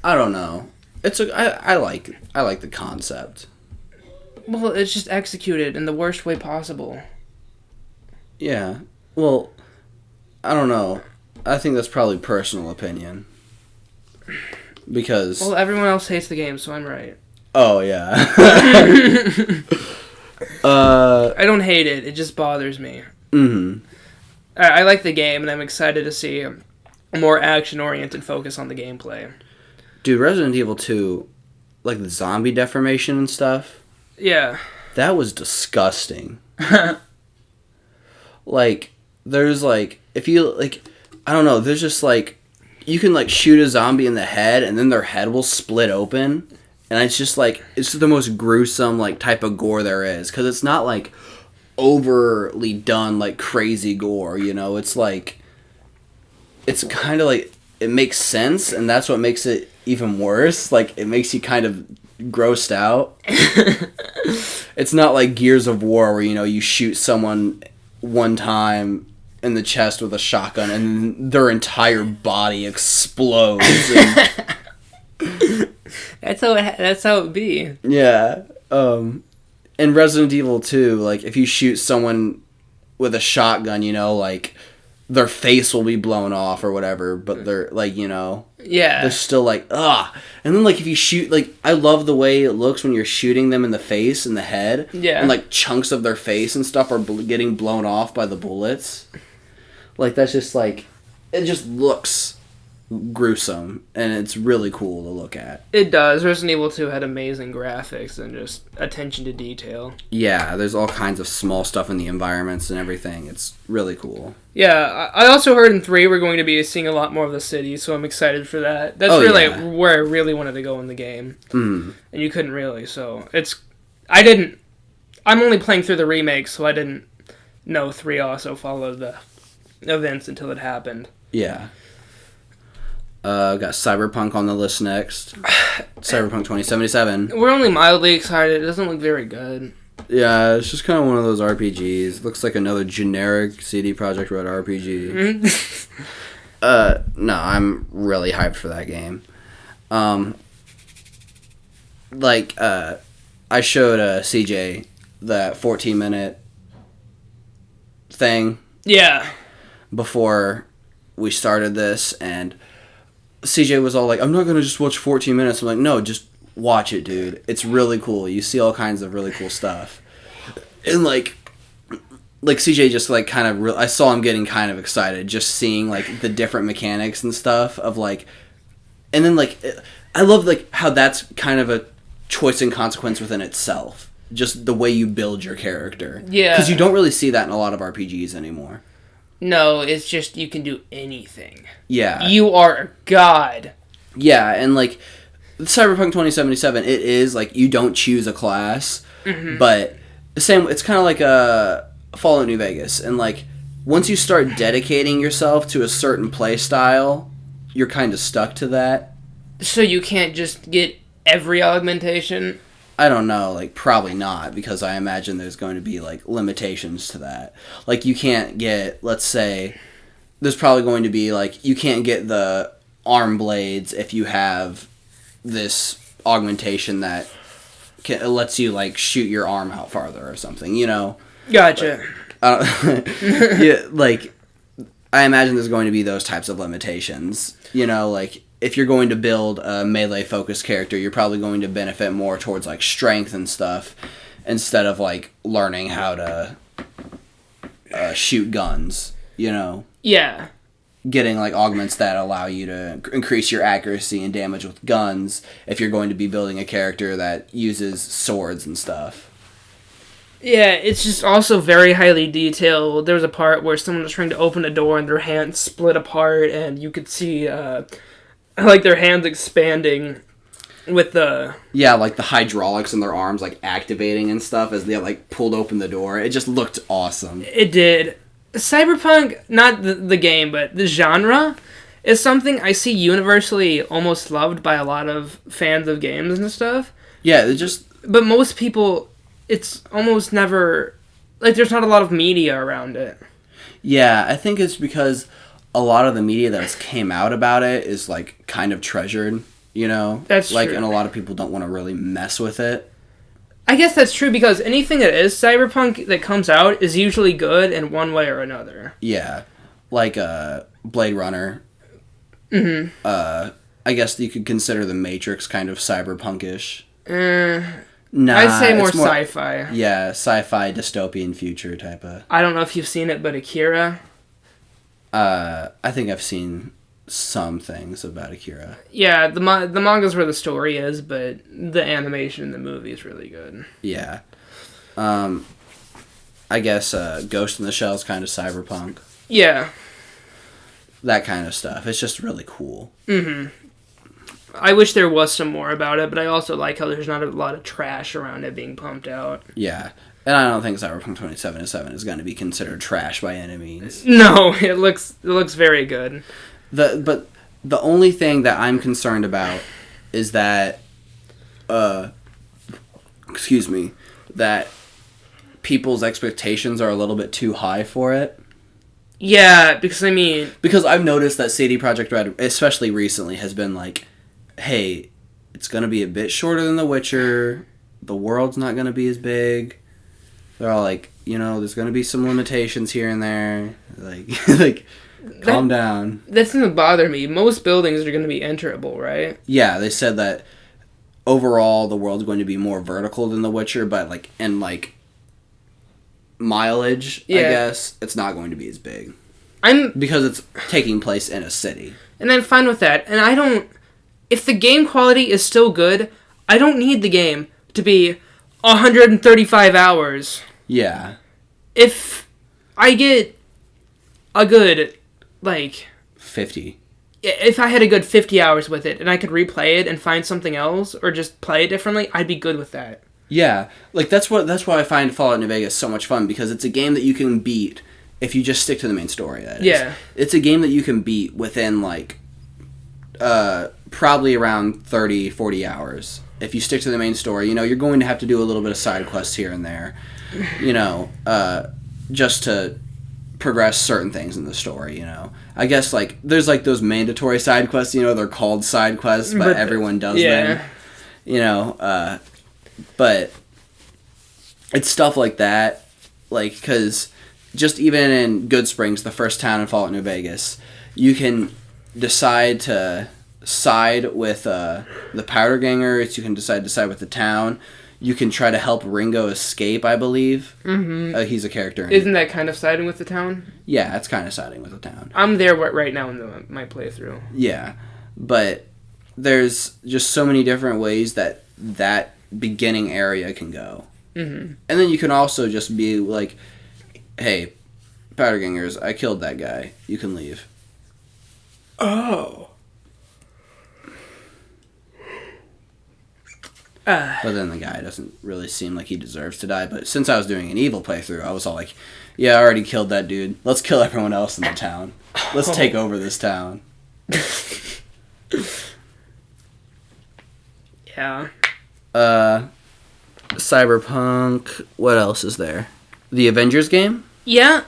I don't know. I like the concept. Well, it's just executed in the worst way possible. Yeah. Well, I don't know. I think that's probably personal opinion. Because... Well, everyone else hates the game, so I'm right. Oh, yeah. I don't hate it. It just bothers me. Mm-hmm. I like the game, and I'm excited to see a more action-oriented focus on the gameplay. Dude, Resident Evil 2, like the zombie deformation and stuff... Yeah. That was disgusting. Like, there's, like, if you, like, I don't know, there's just, like, you can, like, shoot a zombie in the head, and then their head will split open, and it's just, like, it's the most gruesome, like, type of gore there is, because it's not, like, overly done, like, crazy gore, you know? It's, like, it's kind of, like, it makes sense, and that's what makes it even worse. Like, it makes you kind of grossed out. It's not like Gears of War where, you know, you shoot someone one time in the chest with a shotgun and their entire body explodes. That's how it would be. Yeah. In Resident Evil 2, like, if you shoot someone with a shotgun, you know, like, their face will be blown off or whatever, but they're, like, you know... Yeah. They're still like, ugh. And then, like, if you shoot, like, I love the way it looks when you're shooting them in the face and the head. Yeah. And, like, chunks of their face and stuff are getting blown off by the bullets. Like, that's just, like, it just looks gruesome. And it's really cool to look at. It does. Resident Evil 2 had amazing graphics and just attention to detail. Yeah, there's all kinds of small stuff in the environments and everything. It's really cool. Yeah, I also heard in 3 we're going to be seeing a lot more of the city, so I'm excited for that. That's where I really wanted to go in the game. Mm. And you couldn't really, so I'm only playing through the remake, so I didn't know 3 also followed the events until it happened. Yeah. Got Cyberpunk on the list next. Cyberpunk 2077. We're only mildly excited. It doesn't look very good. Yeah, it's just kind of one of those RPGs. Looks like another generic CD Projekt Red RPG. No, I'm really hyped for that game. I showed CJ that 14-minute thing. Yeah. Before we started this, and CJ was all like, I'm not going to just watch 14 minutes. I'm like, no, just watch it, dude. It's really cool. You see all kinds of really cool stuff. And, like CJ just, like, kind of... I saw him getting kind of excited just seeing, like, the different mechanics and stuff of, like... And then, like, I love, like, how that's kind of a choice and consequence within itself. Just the way you build your character. Yeah. Because you don't really see that in a lot of RPGs anymore. No, it's just you can do anything. Yeah. You are a god. Yeah, and, like, Cyberpunk 2077, it is, like, you don't choose a class, but it's kind of like a Fallout New Vegas, and, like, once you start dedicating yourself to a certain play style, you're kind of stuck to that. So you can't just get every augmentation? I don't know, like, probably not, because I imagine there's going to be, like, limitations to that. Like, you can't get, let's say, there's probably going to be, like, you can't get the arm blades if you have this augmentation that lets you, like, shoot your arm out farther or something, you know? Gotcha. Yeah, like, I imagine there's going to be those types of limitations, you know, like, if you're going to build a melee-focused character, you're probably going to benefit more towards, like, strength and stuff, instead of, like, learning how to shoot guns, you know? Yeah. Getting, like, augments that allow you to increase your accuracy and damage with guns if you're going to be building a character that uses swords and stuff. Yeah, it's just also very highly detailed. There was a part where someone was trying to open a door and their hands split apart, and you could see... like their hands expanding. With the... Yeah, like the hydraulics in their arms, like, activating and stuff as they, like, pulled open the door. It just looked awesome. It did. Cyberpunk, not the game, but the genre, is something I see universally almost loved by a lot of fans of games and stuff. Yeah, it just... But most people, it's almost never... Like, there's not a lot of media around it. Yeah, I think it's because a lot of the media that's came out about it is, like, kind of treasured, you know? That's like, true. And a lot of people don't want to really mess with it. I guess that's true because anything that is cyberpunk that comes out is usually good in one way or another. Yeah. Like, Blade Runner. Mm-hmm. I guess you could consider The Matrix kind of cyberpunkish. Nah, I'd say more sci-fi. Yeah, sci-fi dystopian future type of... I don't know if you've seen it, but Akira. I think I've seen some things about Akira. Yeah, the manga's where the story is, but the animation in the movie is really good. Yeah. I guess Ghost in the Shell is kind of cyberpunk. Yeah. That kind of stuff. It's just really cool. Mm-hmm. I wish there was some more about it, but I also like how there's not a lot of trash around it being pumped out. Yeah. And I don't think Cyberpunk 2077 is going to be considered trash by any means. No, it looks very good. But the only thing that I'm concerned about is that, that people's expectations are a little bit too high for it. Yeah, because I've noticed that CD Projekt Red, especially recently, has been like, hey, it's going to be a bit shorter than The Witcher. The world's not going to be as big. They're all like, there's going to be some limitations here and there. Like, calm down. That doesn't bother me. Most buildings are going to be enterable, right? Yeah, they said that overall the world's going to be more vertical than The Witcher, but mileage, I guess, it's not going to be as big. Because it's taking place in a city. And I'm fine with that. And if the game quality is still good, I don't need the game to be 135 hours. Yeah. If I get a good, 50. If I had a good 50 hours with it and I could replay it and find something else or just play it differently, I'd be good with that. Yeah. That's why I find Fallout New Vegas so much fun, because it's a game that you can beat if you just stick to the main story, that is. Yeah. It's a game that you can beat within, probably around 30, 40 hours. If you stick to the main story, you're going to have to do a little bit of side quests here and there, just to progress certain things in the story, I guess, there's, those mandatory side quests, they're called side quests, but everyone does them. But it's stuff like that, because just even in Good Springs, the first town in Fallout New Vegas, you can decide to side with the Powder Gangers, you can decide to side with the town, you can try to help Ringo escape, I believe. Mm-hmm. He's a character. Isn't that kind of siding with the town? Yeah, it's kind of siding with the town. I'm there right now in my playthrough. Yeah, but there's just so many different ways that beginning area can go. Mm-hmm. And then you can also just be like, hey, Powder Gangers, I killed that guy. You can leave. Oh. But then the guy doesn't really seem like he deserves to die. But since I was doing an evil playthrough, I was all like, yeah, I already killed that dude. Let's kill everyone else in the town. Let's take over this town. Yeah. Cyberpunk. What else is there? The Avengers game? Yeah.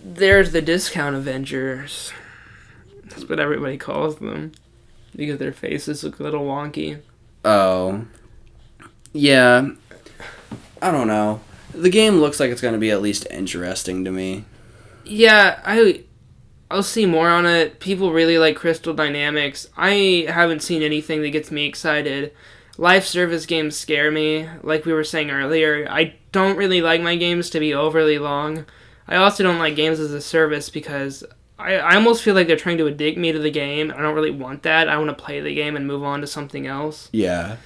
There's the discount Avengers. That's what everybody calls them. Because their faces look a little wonky. Oh. Yeah. I don't know. The game looks like it's going to be at least interesting to me. Yeah, I'll see more on it. People really like Crystal Dynamics. I haven't seen anything that gets me excited. Live service games scare me, like we were saying earlier. I don't really like my games to be overly long. I also don't like games as a service because I almost feel like they're trying to addict me to the game. I don't really want that. I want to play the game and move on to something else. Yeah.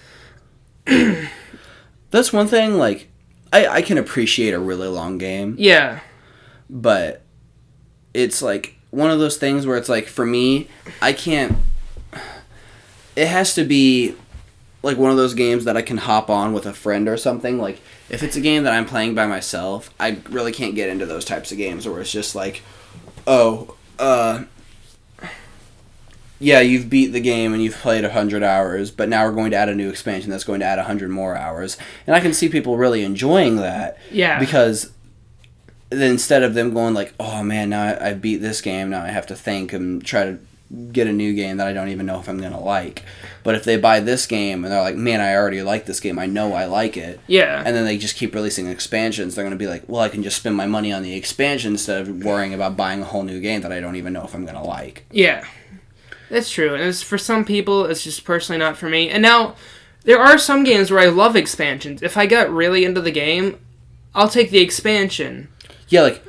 That's one thing, I can appreciate a really long game. Yeah. But it's, one of those things where it's, for me, I can't it has to be like one of those games that I can hop on with a friend or something. Like, if it's a game that I'm playing by myself, I really can't get into those types of games where it's just like, oh, yeah, you've beat the game and you've played 100 hours, but now we're going to add a new expansion that's going to add 100 more hours. And I can see people really enjoying that. Yeah. Because then instead of them going like, oh man, now I beat this game, now I have to think and try to get a new game that I don't even know if I'm going to like. But if they buy this game and they're like, man, I already like this game, I know I like it. Yeah. And then they just keep releasing expansions, they're going to be like, well, I can just spend my money on the expansion instead of worrying about buying a whole new game that I don't even know if I'm going to like. Yeah. That's true. And for some people, it's just personally not for me. And now, there are some games where I love expansions. If I got really into the game, I'll take the expansion. Yeah, like,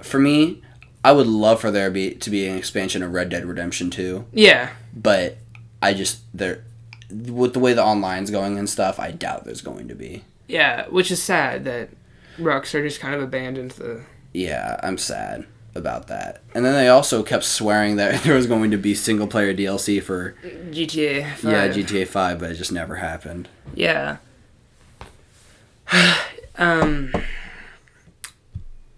for me, I would love for there to be an expansion of Red Dead Redemption 2. Yeah. But with the way the online's going and stuff, I doubt there's going to be. Yeah, which is sad that Rockstar just kind of abandoned the... Yeah, I'm sad about that. And then they also kept swearing that there was going to be single-player DLC for... GTA 5. Yeah, GTA 5, but it just never happened. Yeah.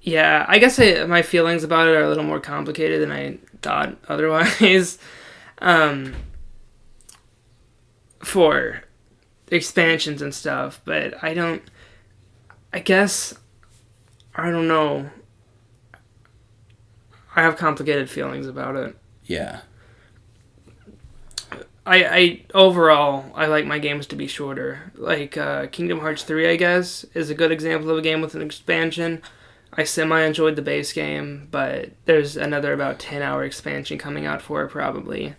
Yeah, I guess my feelings about it are a little more complicated than I thought otherwise. For expansions and stuff, but I don't know. I have complicated feelings about it. Yeah. I overall, I like my games to be shorter. Like, Kingdom Hearts 3, I guess, is a good example of a game with an expansion. I semi-enjoyed the base game, but there's another about 10-hour expansion coming out for it, probably.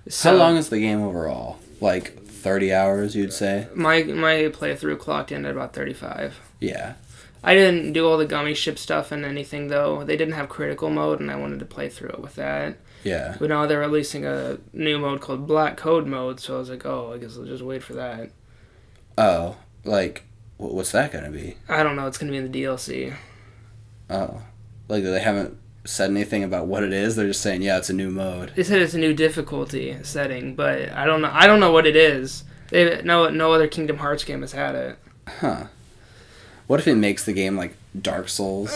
So, how long is the game overall? Like, 30 hours, you'd say? My playthrough clocked in at about 35. Yeah. I didn't do all the gummy ship stuff and anything, though. They didn't have critical mode, and I wanted to play through it with that. Yeah. But now they're releasing a new mode called Black Code mode, so I was like, oh, I guess I'll just wait for that. Oh, like, what's that going to be? I don't know. It's going to be in the DLC. Oh. Like, they haven't said anything about what it is? They're just saying, yeah, it's a new mode. They said it's a new difficulty setting, but I don't know what it is. No other Kingdom Hearts game has had it. Huh. What if it makes the game like Dark Souls?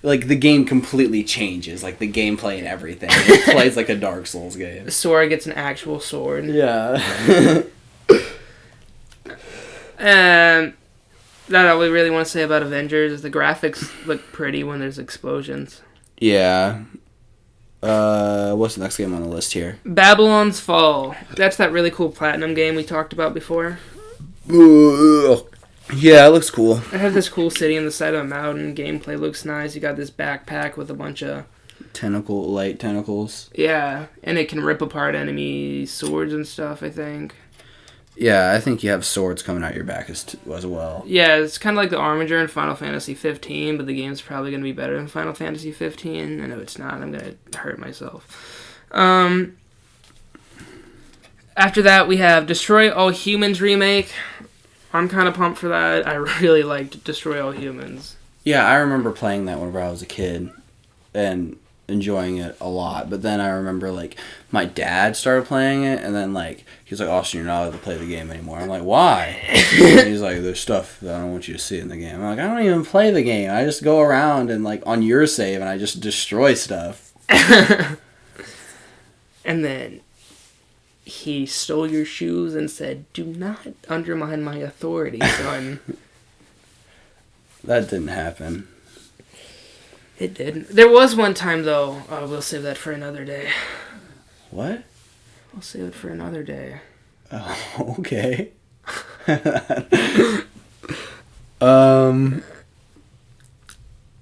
like the game completely changes, like the gameplay and everything. It plays like a Dark Souls game. Sora gets an actual sword. Yeah. That's all we really want to say about Avengers is the graphics look pretty when there's explosions. Yeah. What's the next game on the list here? Babylon's Fall. That's that really cool Platinum game we talked about before. Yeah, it looks cool. It has this cool city on the side of a mountain. Gameplay looks nice. You got this backpack with a bunch of... light tentacles. Yeah, and it can rip apart enemy swords and stuff, I think. Yeah, I think you have swords coming out your back as well. Yeah, it's kind of like the Armiger in Final Fantasy 15, but the game's probably going to be better than Final Fantasy 15. I know it's not. I'm going to hurt myself. After that, we have Destroy All Humans remake. I'm kind of pumped for that. I really liked Destroy All Humans. Yeah, I remember playing that whenever I was a kid and enjoying it a lot. But then I remember, like, my dad started playing it, and then, like, he was like, Austin, you're not allowed to play the game anymore. I'm like, why? And he's like, there's stuff that I don't want you to see in the game. I'm like, I don't even play the game. I just go around and, like, on your save, and I just destroy stuff. And then he stole your shoes and said, do not undermine my authority, son. That didn't happen. It did. There was one time, though. We'll save that for another day. What? We'll save it for another day. Oh, okay.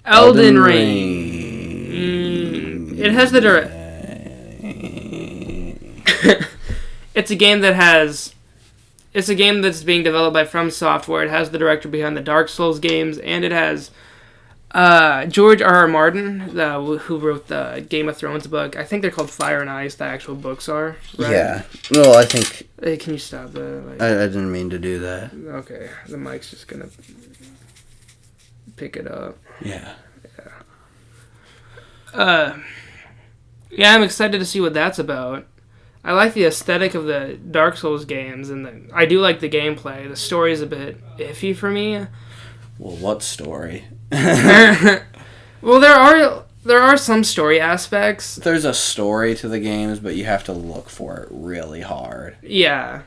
Elden Ring. It has the direct... It's a game that has... It's a game that's being developed by From Software. It has the director behind the Dark Souls games, and it has George R.R. Martin, who wrote the Game of Thrones book. I think they're called Fire and Ice, the actual books are. Right? Yeah. Well, I think... Hey, can you stop that? Like, I didn't mean to do that. Okay, the mic's just gonna pick it up. Yeah. Yeah, I'm excited to see what that's about. I like the aesthetic of the Dark Souls games, and I do like the gameplay. The story's a bit iffy for me. Well, what story? Well, there are some story aspects. There's a story to the games, but you have to look for it really hard. Yeah.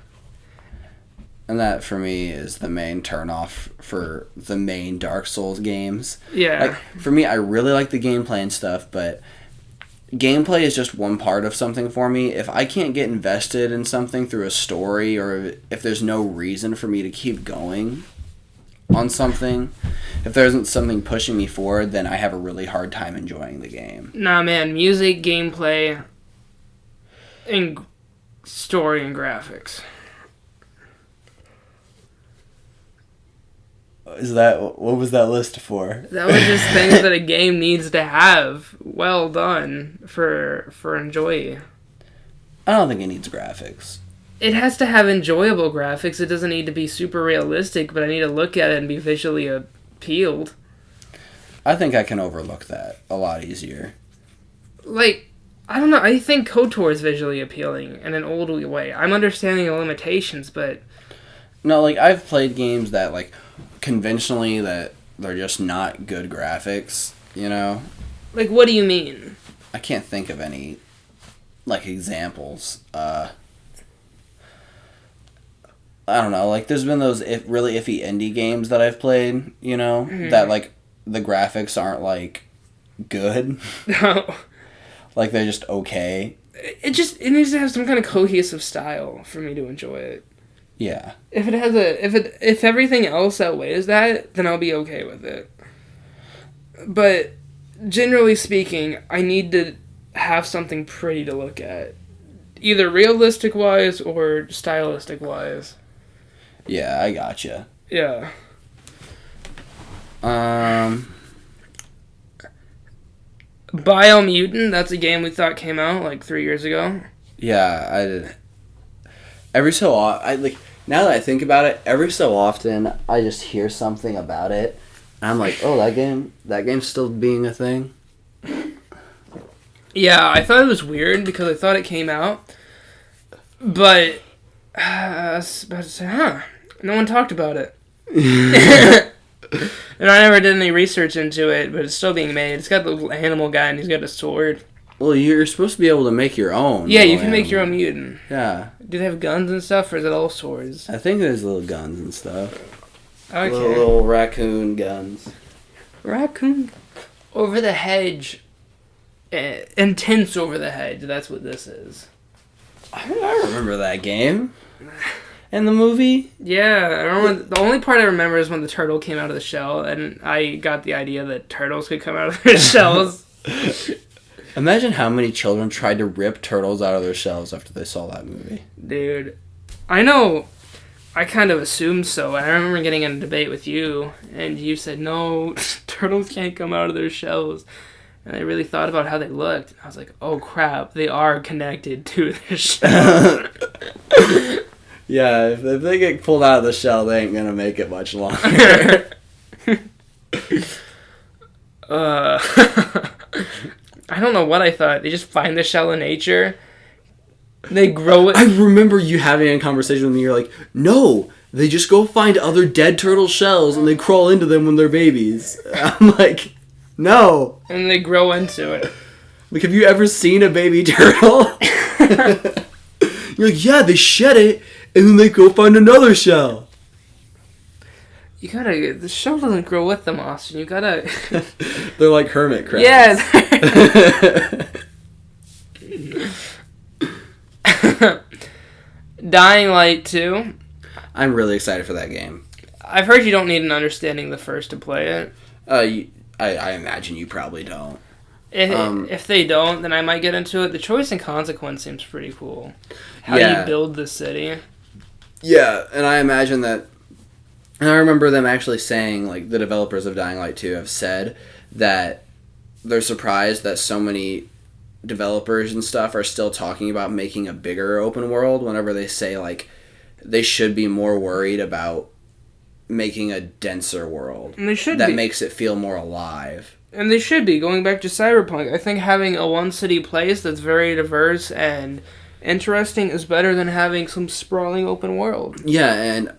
And that, for me, is the main turnoff for the main Dark Souls games. Yeah. Like, for me, I really like the gameplay and stuff, but gameplay is just one part of something for me. If I can't get invested in something through a story, or if there's no reason for me to keep going on something, if there isn't something pushing me forward, then I have a really hard time enjoying the game. Nah, man. Music, gameplay, and story and graphics. What was that list for? That was just things that a game needs to have well done for enjoy. I don't think it needs graphics. It has to have enjoyable graphics. It doesn't need to be super realistic, but I need to look at it and be visually appealed. I think I can overlook that a lot easier. Like, I don't know. I think KOTOR is visually appealing in an old way. I'm understanding the limitations, but... No, like, I've played games that, like, conventionally that they're just not good graphics, you know? Like, what do you mean? I can't think of any, like, examples. I don't know, like, there's been those really iffy indie games that I've played, you know, that, like, the graphics aren't, like, good. No. Like, they're just okay. It needs to have some kind of cohesive style for me to enjoy it. Yeah. If it has if everything else outweighs that, then I'll be okay with it. But generally speaking, I need to have something pretty to look at, either realistic wise or stylistic wise. Yeah, I gotcha. Yeah. Biomutant, that's a game we thought came out like 3 years ago. Yeah, I did. Every so often, now that I think about it, every so often I just hear something about it, and I'm like, oh, that game's still being a thing. Yeah, I thought it was weird because I thought it came out, but I was about to say, no one talked about it. And I never did any research into it, but it's still being made. It's got the little animal guy, and he's got a sword. Well, you're supposed to be able to make your own. Yeah, you can make your own mutant. Yeah. Do they have guns and stuff, or is it all swords? I think there's little guns and stuff. Okay. Little raccoon guns. Raccoon over the hedge. Intense over the hedge. That's what this is. I remember that game. And the movie? Yeah, I remember. The only part I remember is when the turtle came out of the shell, and I got the idea that turtles could come out of their shells. Imagine how many children tried to rip turtles out of their shells after they saw that movie. Dude, I know. I kind of assumed so. I remember getting in a debate with you, and you said, no, turtles can't come out of their shells. And I really thought about how they looked. I was like, oh crap, they are connected to their shell. Yeah, if they get pulled out of the shell, they ain't gonna make it much longer. I don't know what I thought. They just find the shell in nature. They grow it. I remember you having a conversation with me. You're like, no, they just go find other dead turtle shells and they crawl into them when they're babies. I'm like, no. And they grow into it. Like, have you ever seen a baby turtle? You're like, yeah, they shed it and then they go find another shell. You gotta... The shell doesn't grow with them, Austin. You gotta... They're like hermit crabs. Yeah. Dying Light 2. I'm really excited for that game. I've heard you don't need an understanding the first to play it. I imagine you probably don't. If they don't, then I might get into it. The choice and consequence seems pretty cool. How you build the city. Yeah, and I imagine that... And I remember them actually saying, like, the developers of Dying Light 2 have said that they're surprised that so many developers and stuff are still talking about making a bigger open world whenever they say, like, they should be more worried about making a denser world. And they should that be. Makes it feel more alive. And they should be. Going back to Cyberpunk, I think having a one-city place that's very diverse and interesting is better than having some sprawling open world. Yeah, and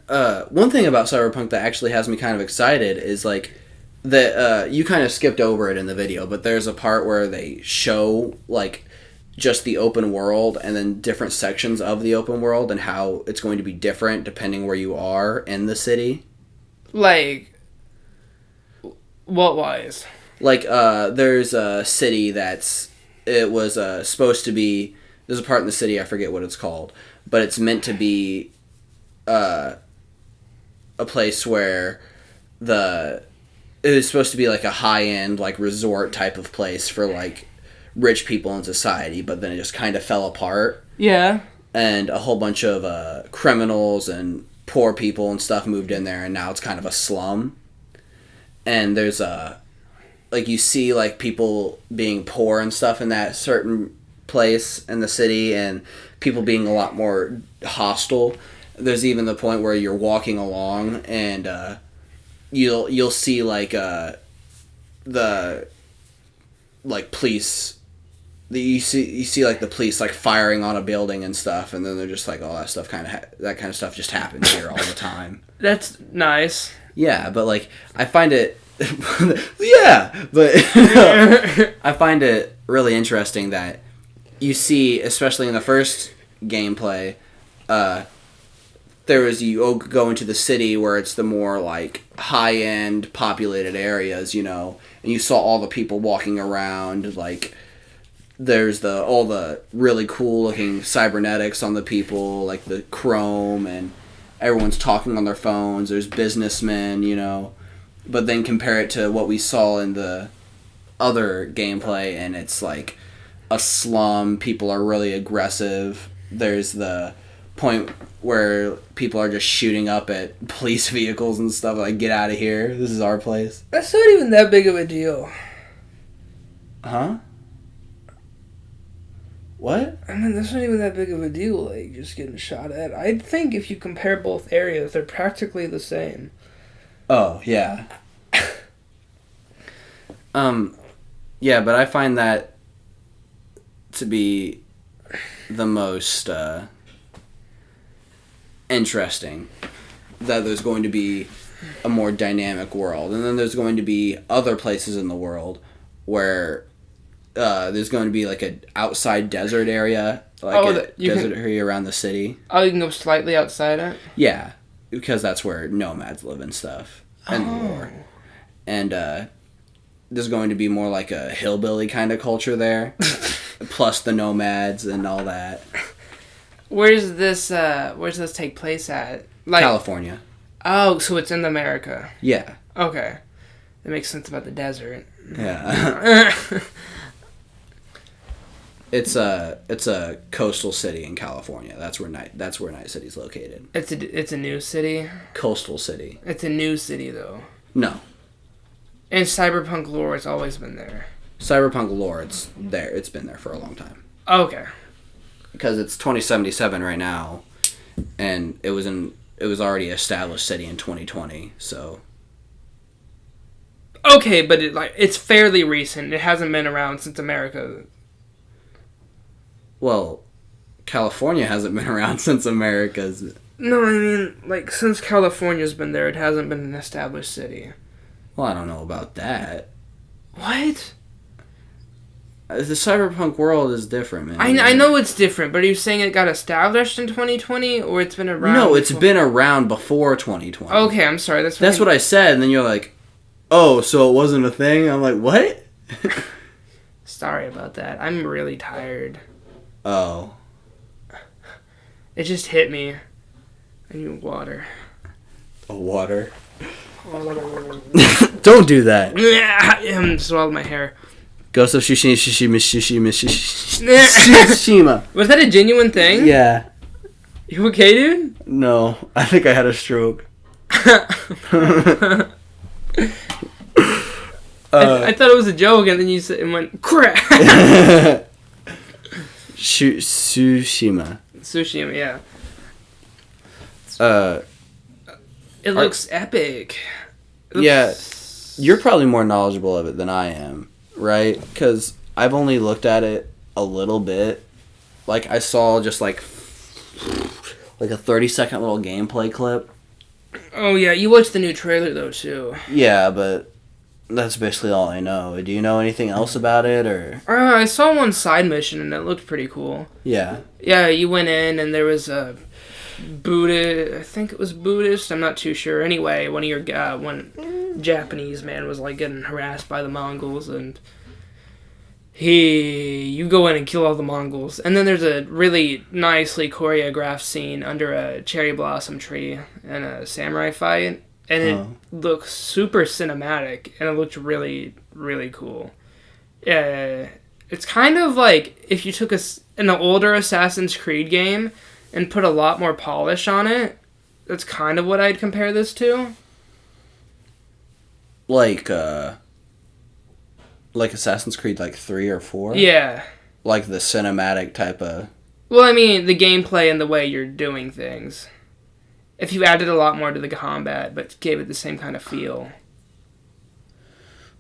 one thing about Cyberpunk that actually has me kind of excited is like that you kind of skipped over it in the video, but there's a part where they show like just the open world and then different sections of the open world and how it's going to be different depending where you are in the city. Like, what wise? Like, there's a city it was supposed to be, there's a part in the city, I forget what it's called, but it's meant to be a place where it was supposed to be like a high-end, like, resort type of place for, like, rich people in society, but then it just kind of fell apart. Yeah. And a whole bunch of criminals and poor people and stuff moved in there, and now it's kind of a slum. And there's like, you see, like, people being poor and stuff in that certain place in the city, and people being a lot more hostile. There's even the point where you're walking along, and you'll see like the like police. You see like the police like firing on a building and stuff, and then they're just like, oh, that kind of stuff just happens here all the time. That's nice. Yeah, but like I find it. Yeah, but I find it really interesting that you see, especially in the first gameplay, you go into the city where it's the more like high-end populated areas, you know, and you saw all the people walking around, like there's all the really cool looking cybernetics on the people, like the chrome, and everyone's talking on their phones, there's businessmen, you know, but then compare it to what we saw in the other gameplay and it's like a slum, people are really aggressive, there's the point where people are just shooting up at police vehicles and stuff, like, get out of here, this is our place. That's not even that big of a deal. Huh? What? I mean, that's not even that big of a deal, like, just getting shot at. I think if you compare both areas, they're practically the same. Oh, yeah. Yeah, but I find that to be the most, interesting. That there's going to be a more dynamic world. And then there's going to be other places in the world where there's going to be like an outside desert area, like area around the city. Oh, you can go slightly outside it? Yeah, because that's where nomads live and stuff. And more. And there's going to be more like a hillbilly kind of culture there, plus the nomads and all that. Where's this take place at? Like, California. Oh, so it's in America. Yeah. Okay. That makes sense about the desert. Yeah. It's a coastal city in California. That's where Night City's located. It's a new city? Coastal city. It's a new city though. No. In Cyberpunk lore, it's always been there. Cyberpunk lore, it's there. It's been there for a long time. Okay. Because it's 2077 right now, and it was already an established city in 2020. So. Okay, but it's fairly recent. It hasn't been around since America. Well, California hasn't been around since America's. No, I mean, like, since California's been there, it hasn't been an established city. Well, I don't know about that. What? The cyberpunk world is different, man. I know it's different, but are you saying it got established in 2020, or it's been around? No, it's been around before 2020. Okay, I'm sorry. That's what I said, and then you're like, oh, so it wasn't a thing? I'm like, what? Sorry about that. I'm really tired. Oh. It just hit me. I need water. A water? Don't do that. Yeah, swallowed my hair. Ghost of Tsushima. Was that a genuine thing? Yeah. You okay, dude? No, I think I had a stroke. I thought it was a joke, and then you said it went crap. Tsushima, yeah. It looks epic. Yeah, you're probably more knowledgeable of it than I am, right? Because I've only looked at it a little bit, like I saw just like a 30-second little gameplay clip. Oh yeah, you watched the new trailer though too. Yeah, but that's basically all I know. Do you know anything else about it, or? I saw one side mission and it looked pretty cool. Yeah. Yeah, you went in and there was a Buddhist. I think it was Buddhist. I'm not too sure. Anyway, one Japanese man was like getting harassed by the Mongols, and you go in and kill all the Mongols, and then there's a really nicely choreographed scene under a cherry blossom tree and a samurai fight, and it looks super cinematic, and it looked really, really cool. It's kind of like if you took an older Assassin's Creed game and put a lot more polish on it. That's kind of what I'd compare this to. Like Assassin's Creed 3 or 4? Yeah. Like the cinematic type of... Well, I mean, the gameplay and the way you're doing things. If you added a lot more to the combat, but gave it the same kind of feel.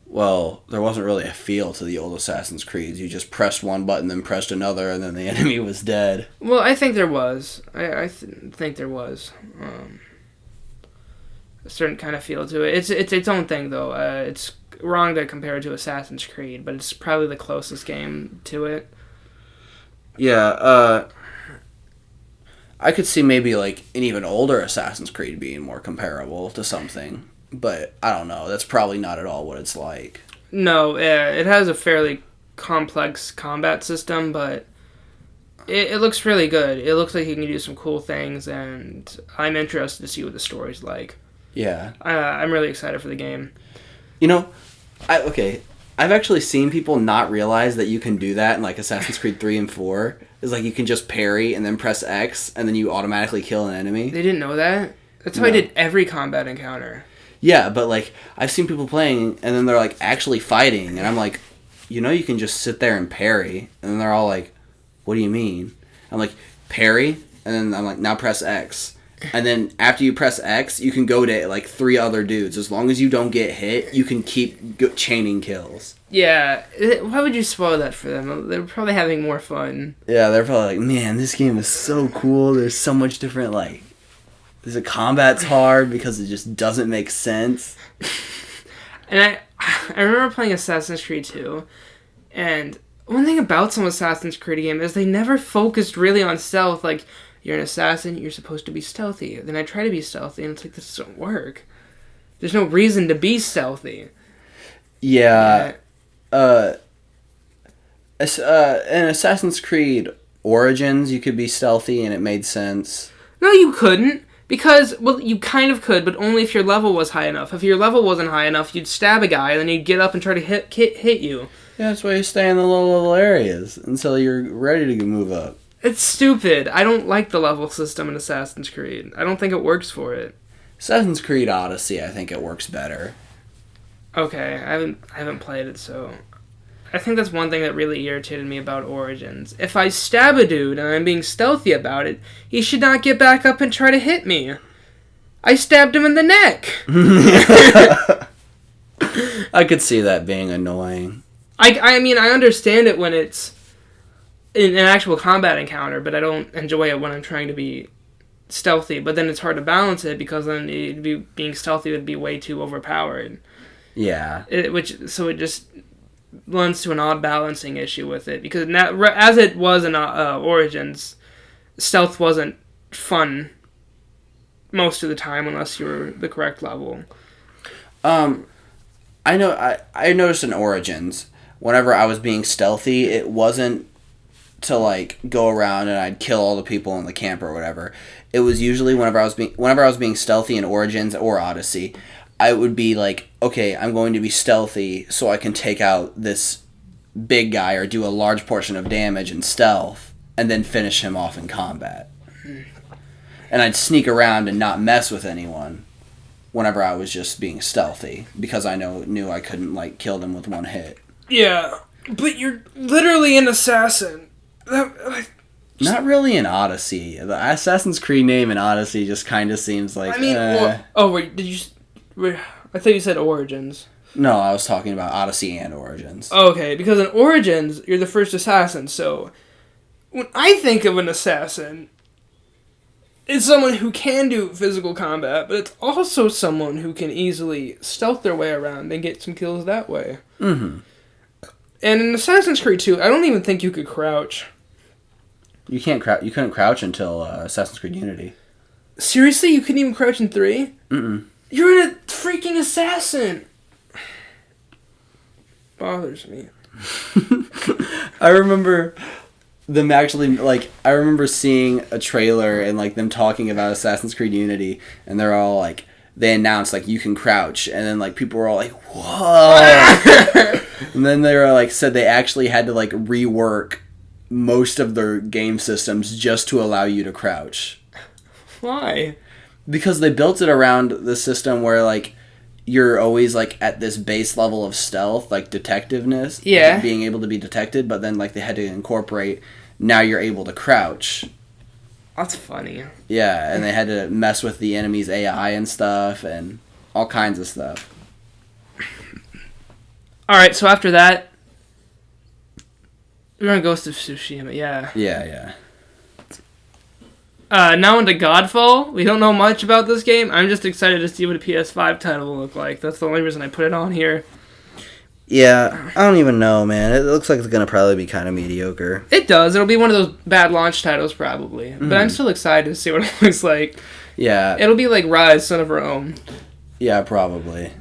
Well, there wasn't really a feel to the old Assassin's Creeds. You just pressed one button, then pressed another, and then the enemy was dead. Well, I think there was. I think there was. A certain kind of feel to it. It's its own thing, though. It's wrong to compare it to Assassin's Creed, but it's probably the closest game to it. Yeah, I could see maybe an even older Assassin's Creed being more comparable to something. But I don't know. That's probably not at all what it's like. No, it has a fairly complex combat system, but it looks really good. It looks like you can do some cool things, and I'm interested to see what the story's like. Yeah. I'm really excited for the game. You know, I've actually seen people not realize that you can do that in Assassin's Creed 3 and 4. It's you can just parry and then press X, and then you automatically kill an enemy. They didn't know that? That's how I did every combat encounter. Yeah, but I've seen people playing, and then they're actually fighting, and I'm like, you can just sit there and parry, and then they're all like, what do you mean? I'm like, parry, and then I'm like, now press X, and then after you press X, you can go to 3 other dudes. As long as you don't get hit, you can keep chaining kills. Yeah, why would you spoil that for them? They're probably having more fun. Yeah, they're probably like, man, this game is so cool. There's so much different the combat's hard because it just doesn't make sense. And I remember playing Assassin's Creed 2, and one thing about some Assassin's Creed game is they never focused really on stealth. You're an assassin, you're supposed to be stealthy. Then I try to be stealthy, and it's this doesn't work. There's no reason to be stealthy. Yeah. In Assassin's Creed Origins, you could be stealthy, and it made sense. No, you couldn't. Because, well, you kind of could, but only if your level was high enough. If your level wasn't high enough, you'd stab a guy, and then you'd get up and try to hit you. Yeah, that's why you stay in the low areas until you're ready to move up. It's stupid. I don't like the level system in Assassin's Creed. I don't think it works for it. Assassin's Creed Odyssey, I think it works better. Okay, I haven't played it, so... I think that's one thing that really irritated me about Origins. If I stab a dude and I'm being stealthy about it, he should not get back up and try to hit me. I stabbed him in the neck. I could see that being annoying. I mean, I understand it when it's in an actual combat encounter, but I don't enjoy it when I'm trying to be stealthy. But then it's hard to balance it because then being stealthy would be way too overpowered. Yeah. It just lends to an odd balancing issue with it, because as it was in Origins, stealth wasn't fun most of the time unless you were the correct level. I noticed in Origins, whenever I was being stealthy, it wasn't to go around and I'd kill all the people in the camp or whatever. It was usually whenever I was being stealthy in Origins or Odyssey, I would be okay, I'm going to be stealthy so I can take out this big guy or do a large portion of damage in stealth and then finish him off in combat. And I'd sneak around and not mess with anyone whenever I was just being stealthy because I knew I couldn't kill them with one hit. Yeah, but you're literally an assassin. Not really in Odyssey. The Assassin's Creed name in Odyssey just kind of seems like... wait, did you... I thought you said Origins. No, I was talking about Odyssey and Origins. Okay, because in Origins, you're the first assassin, so when I think of an assassin, it's someone who can do physical combat, but it's also someone who can easily stealth their way around and get some kills that way. Mm-hmm. And in Assassin's Creed 2, I don't even think you could crouch. You couldn't crouch until Assassin's Creed Unity. Seriously? You couldn't even crouch in 3? Mm-mm. You're a freaking assassin! Bothers me. I remember them actually, I remember seeing a trailer and, them talking about Assassin's Creed Unity, and they're all, they announced, you can crouch, and then, people were all like, whoa! And then they were, said they actually had to, rework most of their game systems just to allow you to crouch. Why? Because they built it around the system where, you're always, at this base level of stealth, detectiveness. Yeah. Being able to be detected, but then, they had to incorporate, now you're able to crouch. That's funny. Yeah, and they had to mess with the enemy's AI and stuff, and all kinds of stuff. Alright, so after that, we're on Ghost of Tsushima, yeah. Yeah. Now into Godfall. We don't know much about this game. I'm just excited to see what a PS5 title will look like. That's the only reason I put it on here. Yeah, I don't even know, man. It looks like it's going to probably be kind of mediocre. It does. It'll be one of those bad launch titles, probably. Mm-hmm. But I'm still excited to see what it looks like. Yeah. It'll be like Rise, Son of Rome. Yeah, probably.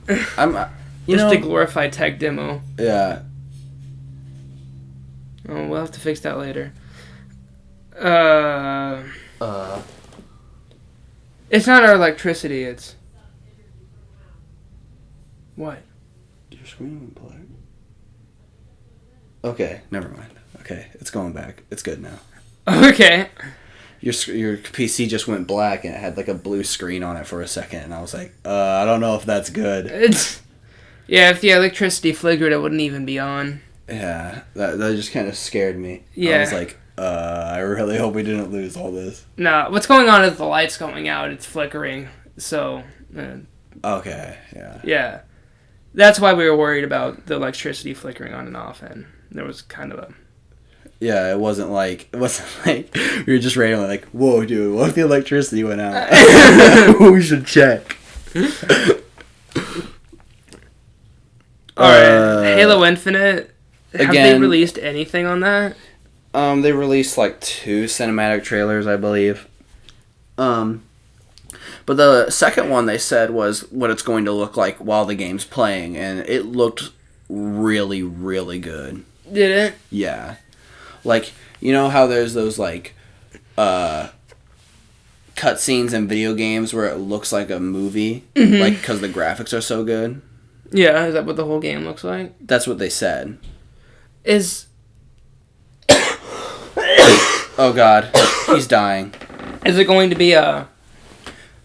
Just a glorified tech demo. Yeah. Oh, we'll have to fix that later. It's not our electricity, it's... What? Your screen went black. Okay, never mind. Okay, it's going back. It's good now. Okay. Your PC just went black and it had a blue screen on it for a second, and I was like, I don't know if that's good. Yeah, if the electricity flickered, it wouldn't even be on. Yeah, that just kind of scared me. Yeah. I was like, I really hope we didn't lose all this. No, what's going on is the light's going out, it's flickering, so... Okay, yeah. Yeah. That's why we were worried about the electricity flickering on and off, and there was kind of a... Yeah, it wasn't like we were just randomly like, whoa, dude, what if the electricity went out? We should check. Alright, Halo Infinite. Have they again, released anything on that? They released 2 cinematic trailers, I believe. But the second one they said was what it's going to look like while the game's playing, and it looked really, really good. Did it? Yeah. You know how there's those, cutscenes in video games where it looks like a movie? Mm-hmm. Because the graphics are so good? Yeah, is that what the whole game looks like? That's what they said. Is... Oh, God. He's dying. Is it going to be a...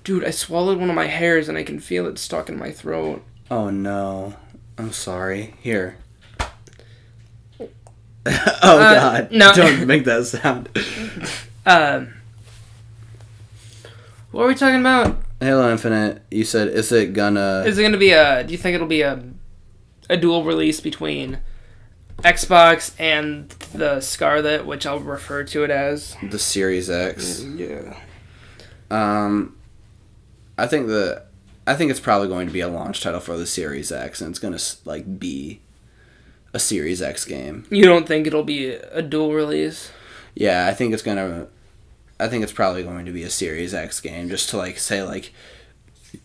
Dude, I swallowed one of my hairs and I can feel it stuck in my throat. Oh, no. I'm sorry. Here. Oh, God. No. Don't make that sound. What are we talking about? Halo Infinite, you said, is it gonna be a... Do you think it'll be a dual release between Xbox and the Scarlet, which I'll refer to it as? the Series X? Yeah. I think it's probably going to be a launch title for the Series X, and it's gonna be a Series X game. You don't think it'll be a dual release? Yeah, I think it's probably going to be a Series X game, just to say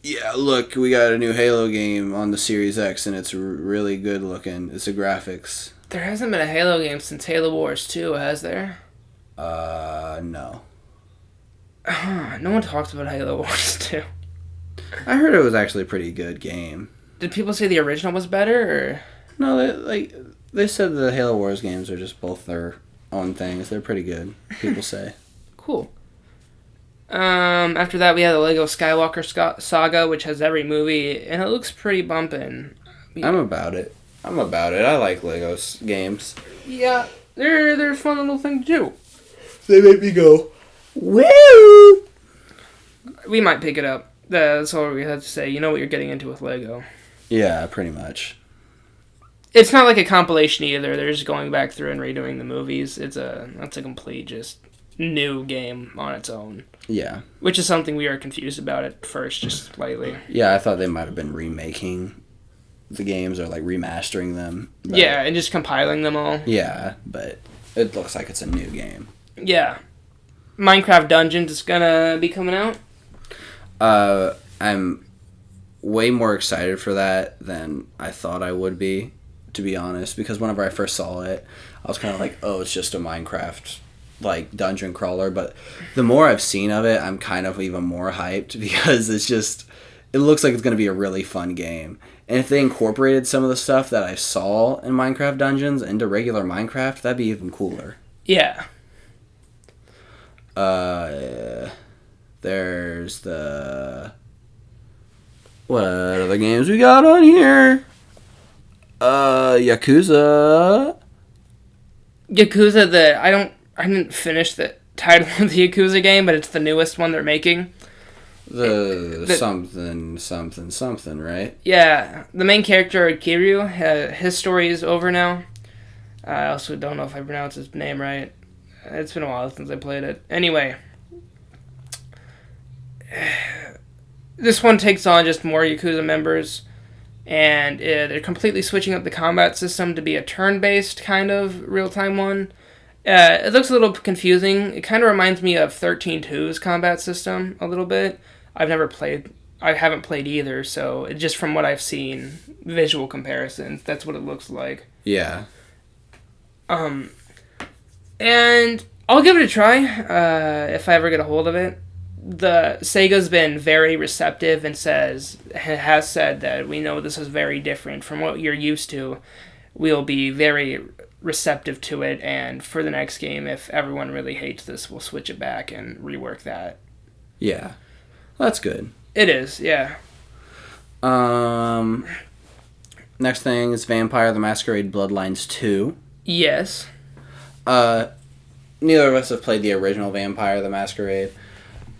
yeah, look, we got a new Halo game on the Series X, and it's really good looking. It's the graphics. There hasn't been a Halo game since Halo Wars 2, has there? No. No one talks about Halo Wars 2. I heard it was actually a pretty good game. Did people say the original was better, or...? No, they said the Halo Wars games are just both their own things. They're pretty good, people say. Cool. After that, we had the Lego Skywalker Saga, which has every movie, and it looks pretty bumpin'. I'm about it. I like Lego games. Yeah, they're a fun little thing to do. They make me go, woo! We might pick it up. That's all we have to say. You know what you're getting into with Lego. Yeah, pretty much. It's not like a compilation either. They're just going back through and redoing the movies. That's a complete just new game on its own. Yeah. Which is something we were confused about at first, just slightly. Yeah, I thought they might have been remaking the games or like remastering them. Yeah, and just compiling them all. Yeah, but it looks like it's a new game. Yeah. Minecraft Dungeons is gonna be coming out. I'm way more excited for that than I thought I would be, to be honest, because whenever I first saw it, I was kind of like, oh, it's just a Minecraft like dungeon crawler, but the more I've seen of it, I'm kind of even more hyped because it looks like it's going to be a really fun game. And if they incorporated some of the stuff that I saw in Minecraft Dungeons into regular Minecraft, that'd be even cooler. Yeah. There's the... What other games we got on here? Yakuza. Yakuza, I didn't finish the title of the Yakuza game, but it's the newest one they're making. Something, right? Yeah. The main character, Kiryu, his story is over now. I also don't know if I pronounced his name right. It's been a while since I played it. Anyway. This one takes on just more Yakuza members, and they're completely switching up the combat system to be a turn-based kind of real-time one. It looks a little confusing. It kind of reminds me of 13.2's combat system a little bit. I haven't played either, so just from what I've seen, visual comparisons, that's what it looks like. Yeah. And I'll give it a try if I ever get a hold of it. The Sega's been very receptive and has said that we know this is very different from what you're used to. We'll be very receptive to it, and for the next game, if everyone really hates this, we'll switch it back and rework that. Yeah. That's good. It is, yeah. Next thing is Vampire the Masquerade Bloodlines 2. Yes. Neither of us have played the original Vampire the Masquerade.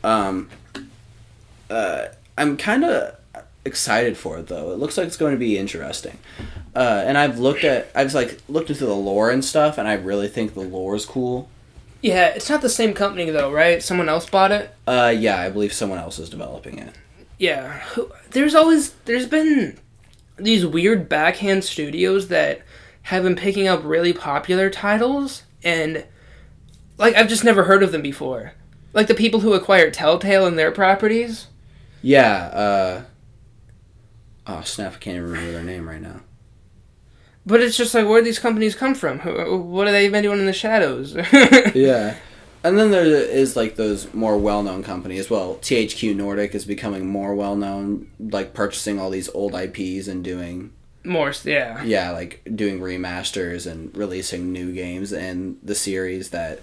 I'm kind of excited for it, though. It looks like it's going to be interesting. And I've looked into the lore and stuff, and I really think the lore is cool. Yeah, it's not the same company, though, right? Someone else bought it? Yeah, I believe someone else is developing it. Yeah. There's been these weird backhand studios that have been picking up really popular titles, and, like, I've just never heard of them before. Like the people who acquired Telltale and their properties? Yeah, oh, snap, I can't even remember their name right now. But it's just like, where do these companies come from? What have they been doing in the shadows? Yeah. And then there is, like, those more well-known companies. Well, THQ Nordic is becoming more well-known, like, purchasing all these old IPs and doing... More, yeah. Yeah, like, doing remasters and releasing new games in the series that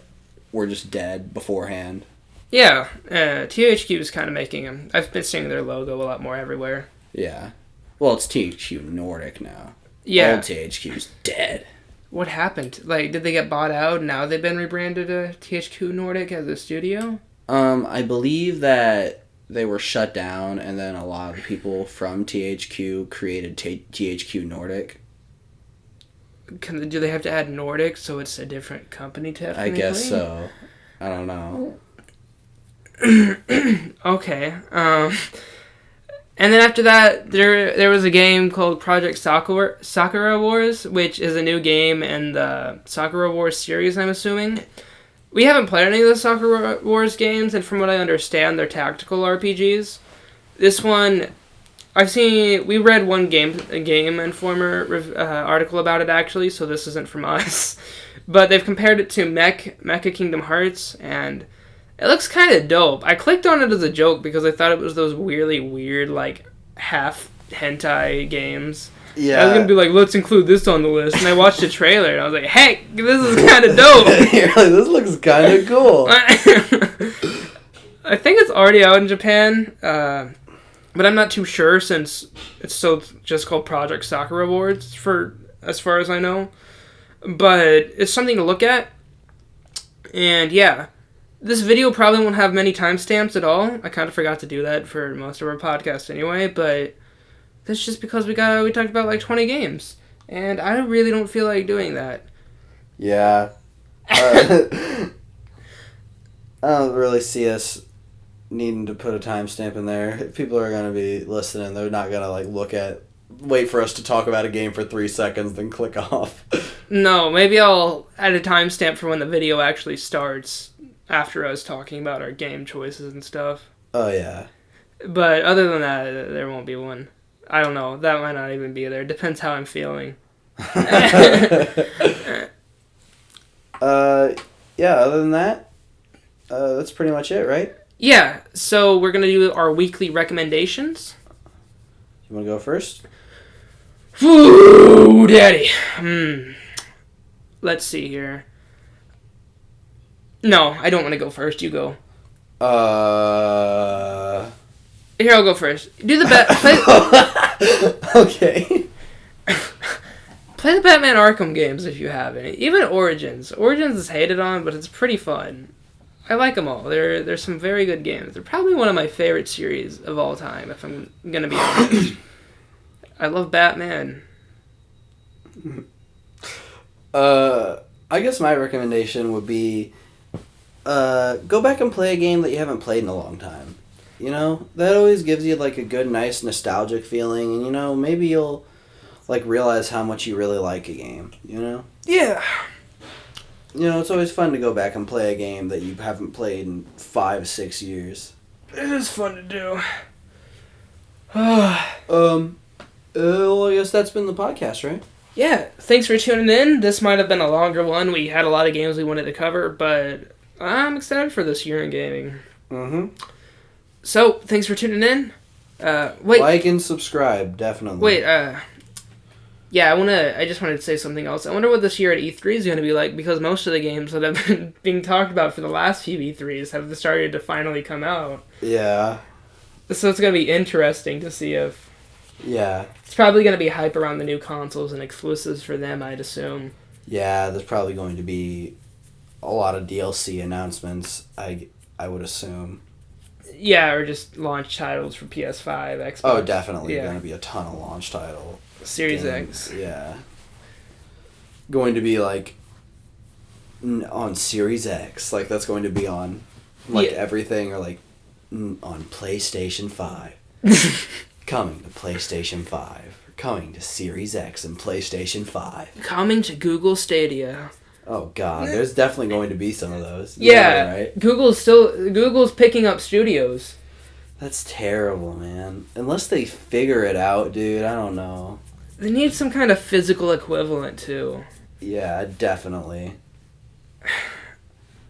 were just dead beforehand. Yeah, THQ is kind of making them. I've been seeing their logo a lot more everywhere. Yeah. Well, it's THQ Nordic now. Yeah. Old THQ's dead. What happened? Like, did they get bought out and now they've been rebranded to THQ Nordic as a studio? I believe that they were shut down and then a lot of people from THQ created THQ Nordic. Do they have to add Nordic so it's a different company technically? I guess so. I don't know. Okay. And then after that, there was a game called Project Sakura Wars, which is a new game in the Sakura Wars series, I'm assuming. We haven't played any of the Sakura Wars games, and from what I understand, they're tactical RPGs. This one, we read one Game Informer article about it, actually, so this isn't from us. But they've compared it to Mecha Kingdom Hearts, and it looks kind of dope. I clicked on it as a joke because I thought it was those really weird, like, half hentai games. Yeah. I was going to be like, let's include this on the list. And I watched the trailer and I was like, hey, this is kind of dope. You're like, this looks kind of cool. I think it's already out in Japan, but I'm not too sure since it's still just called Project Sakura Wars, as far as I know. But it's something to look at. And yeah. This video probably won't have many timestamps at all. I kind of forgot to do that for most of our podcast anyway, but that's just because we talked about like 20 games. And I really don't feel like doing that. Yeah. I don't really see us needing to put a timestamp in there. If people are going to be listening, they're not going to wait for us to talk about a game for 3 seconds, then click off. No, maybe I'll add a timestamp for when the video actually starts after us talking about our game choices and stuff. Oh, yeah. But other than that, there won't be one. I don't know. That might not even be there. Depends how I'm feeling. Yeah, other than that, that's pretty much it, right? Yeah, so we're going to do our weekly recommendations. You want to go first? Woo, daddy. Let's see here. No, I don't want to go first. You go. Here, I'll go first. Do the Okay. Play the Batman Arkham games if you haven't. Even Origins. Origins is hated on, but it's pretty fun. I like them all. They're some very good games. They're probably one of my favorite series of all time, if I'm gonna be honest. I love Batman. I guess my recommendation would be go back and play a game that you haven't played in a long time. You know, that always gives you like a good, nice, nostalgic feeling, and you know, maybe you'll like realize how much you really like a game. You know? Yeah. You know, it's always fun to go back and play a game that you haven't played in 5-6 years. It is fun to do. Well, I guess that's been the podcast, right? Yeah, thanks for tuning in. This might have been a longer one. We had a lot of games we wanted to cover, but I'm excited for this year in gaming. Mm-hmm. So, thanks for tuning in. Wait. Like and subscribe, definitely. Wait, yeah, I just wanted to say something else. I wonder what this year at E3 is going to be like, because most of the games that have been being talked about for the last few E3s have started to finally come out. Yeah. So it's going to be interesting to see if... Yeah. It's probably going to be hype around the new consoles and exclusives for them, I'd assume. Yeah, there's probably going to be a lot of DLC announcements, I would assume. Yeah, or just launch titles for PS5, Xbox. Oh, definitely. Yeah. Going to be a ton of launch title. Series X. Yeah. Going to be like on Series X. Like that's going to be on like everything, or like on PlayStation 5. Coming to PlayStation 5. Coming to Series X and PlayStation 5. Coming to Google Stadia. Oh god, there's definitely going to be some of those. Yeah, right? Google's picking up studios. That's terrible, man. Unless they figure it out, dude, I don't know. They need some kind of physical equivalent, too. Yeah, definitely.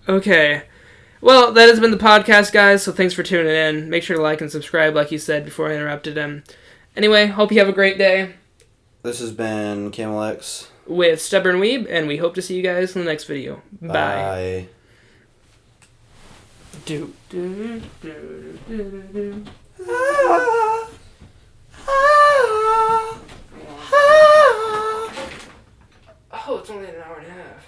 Okay. Well, that has been the podcast, guys, so thanks for tuning in. Make sure to like and subscribe, like you said, before I interrupted him. Anyway, hope you have a great day. This has been Camel X with Stubborn Weeb, and we hope to see you guys in the next video. Bye. Do, do, do, do, do, do. Oh, it's only an hour and a half.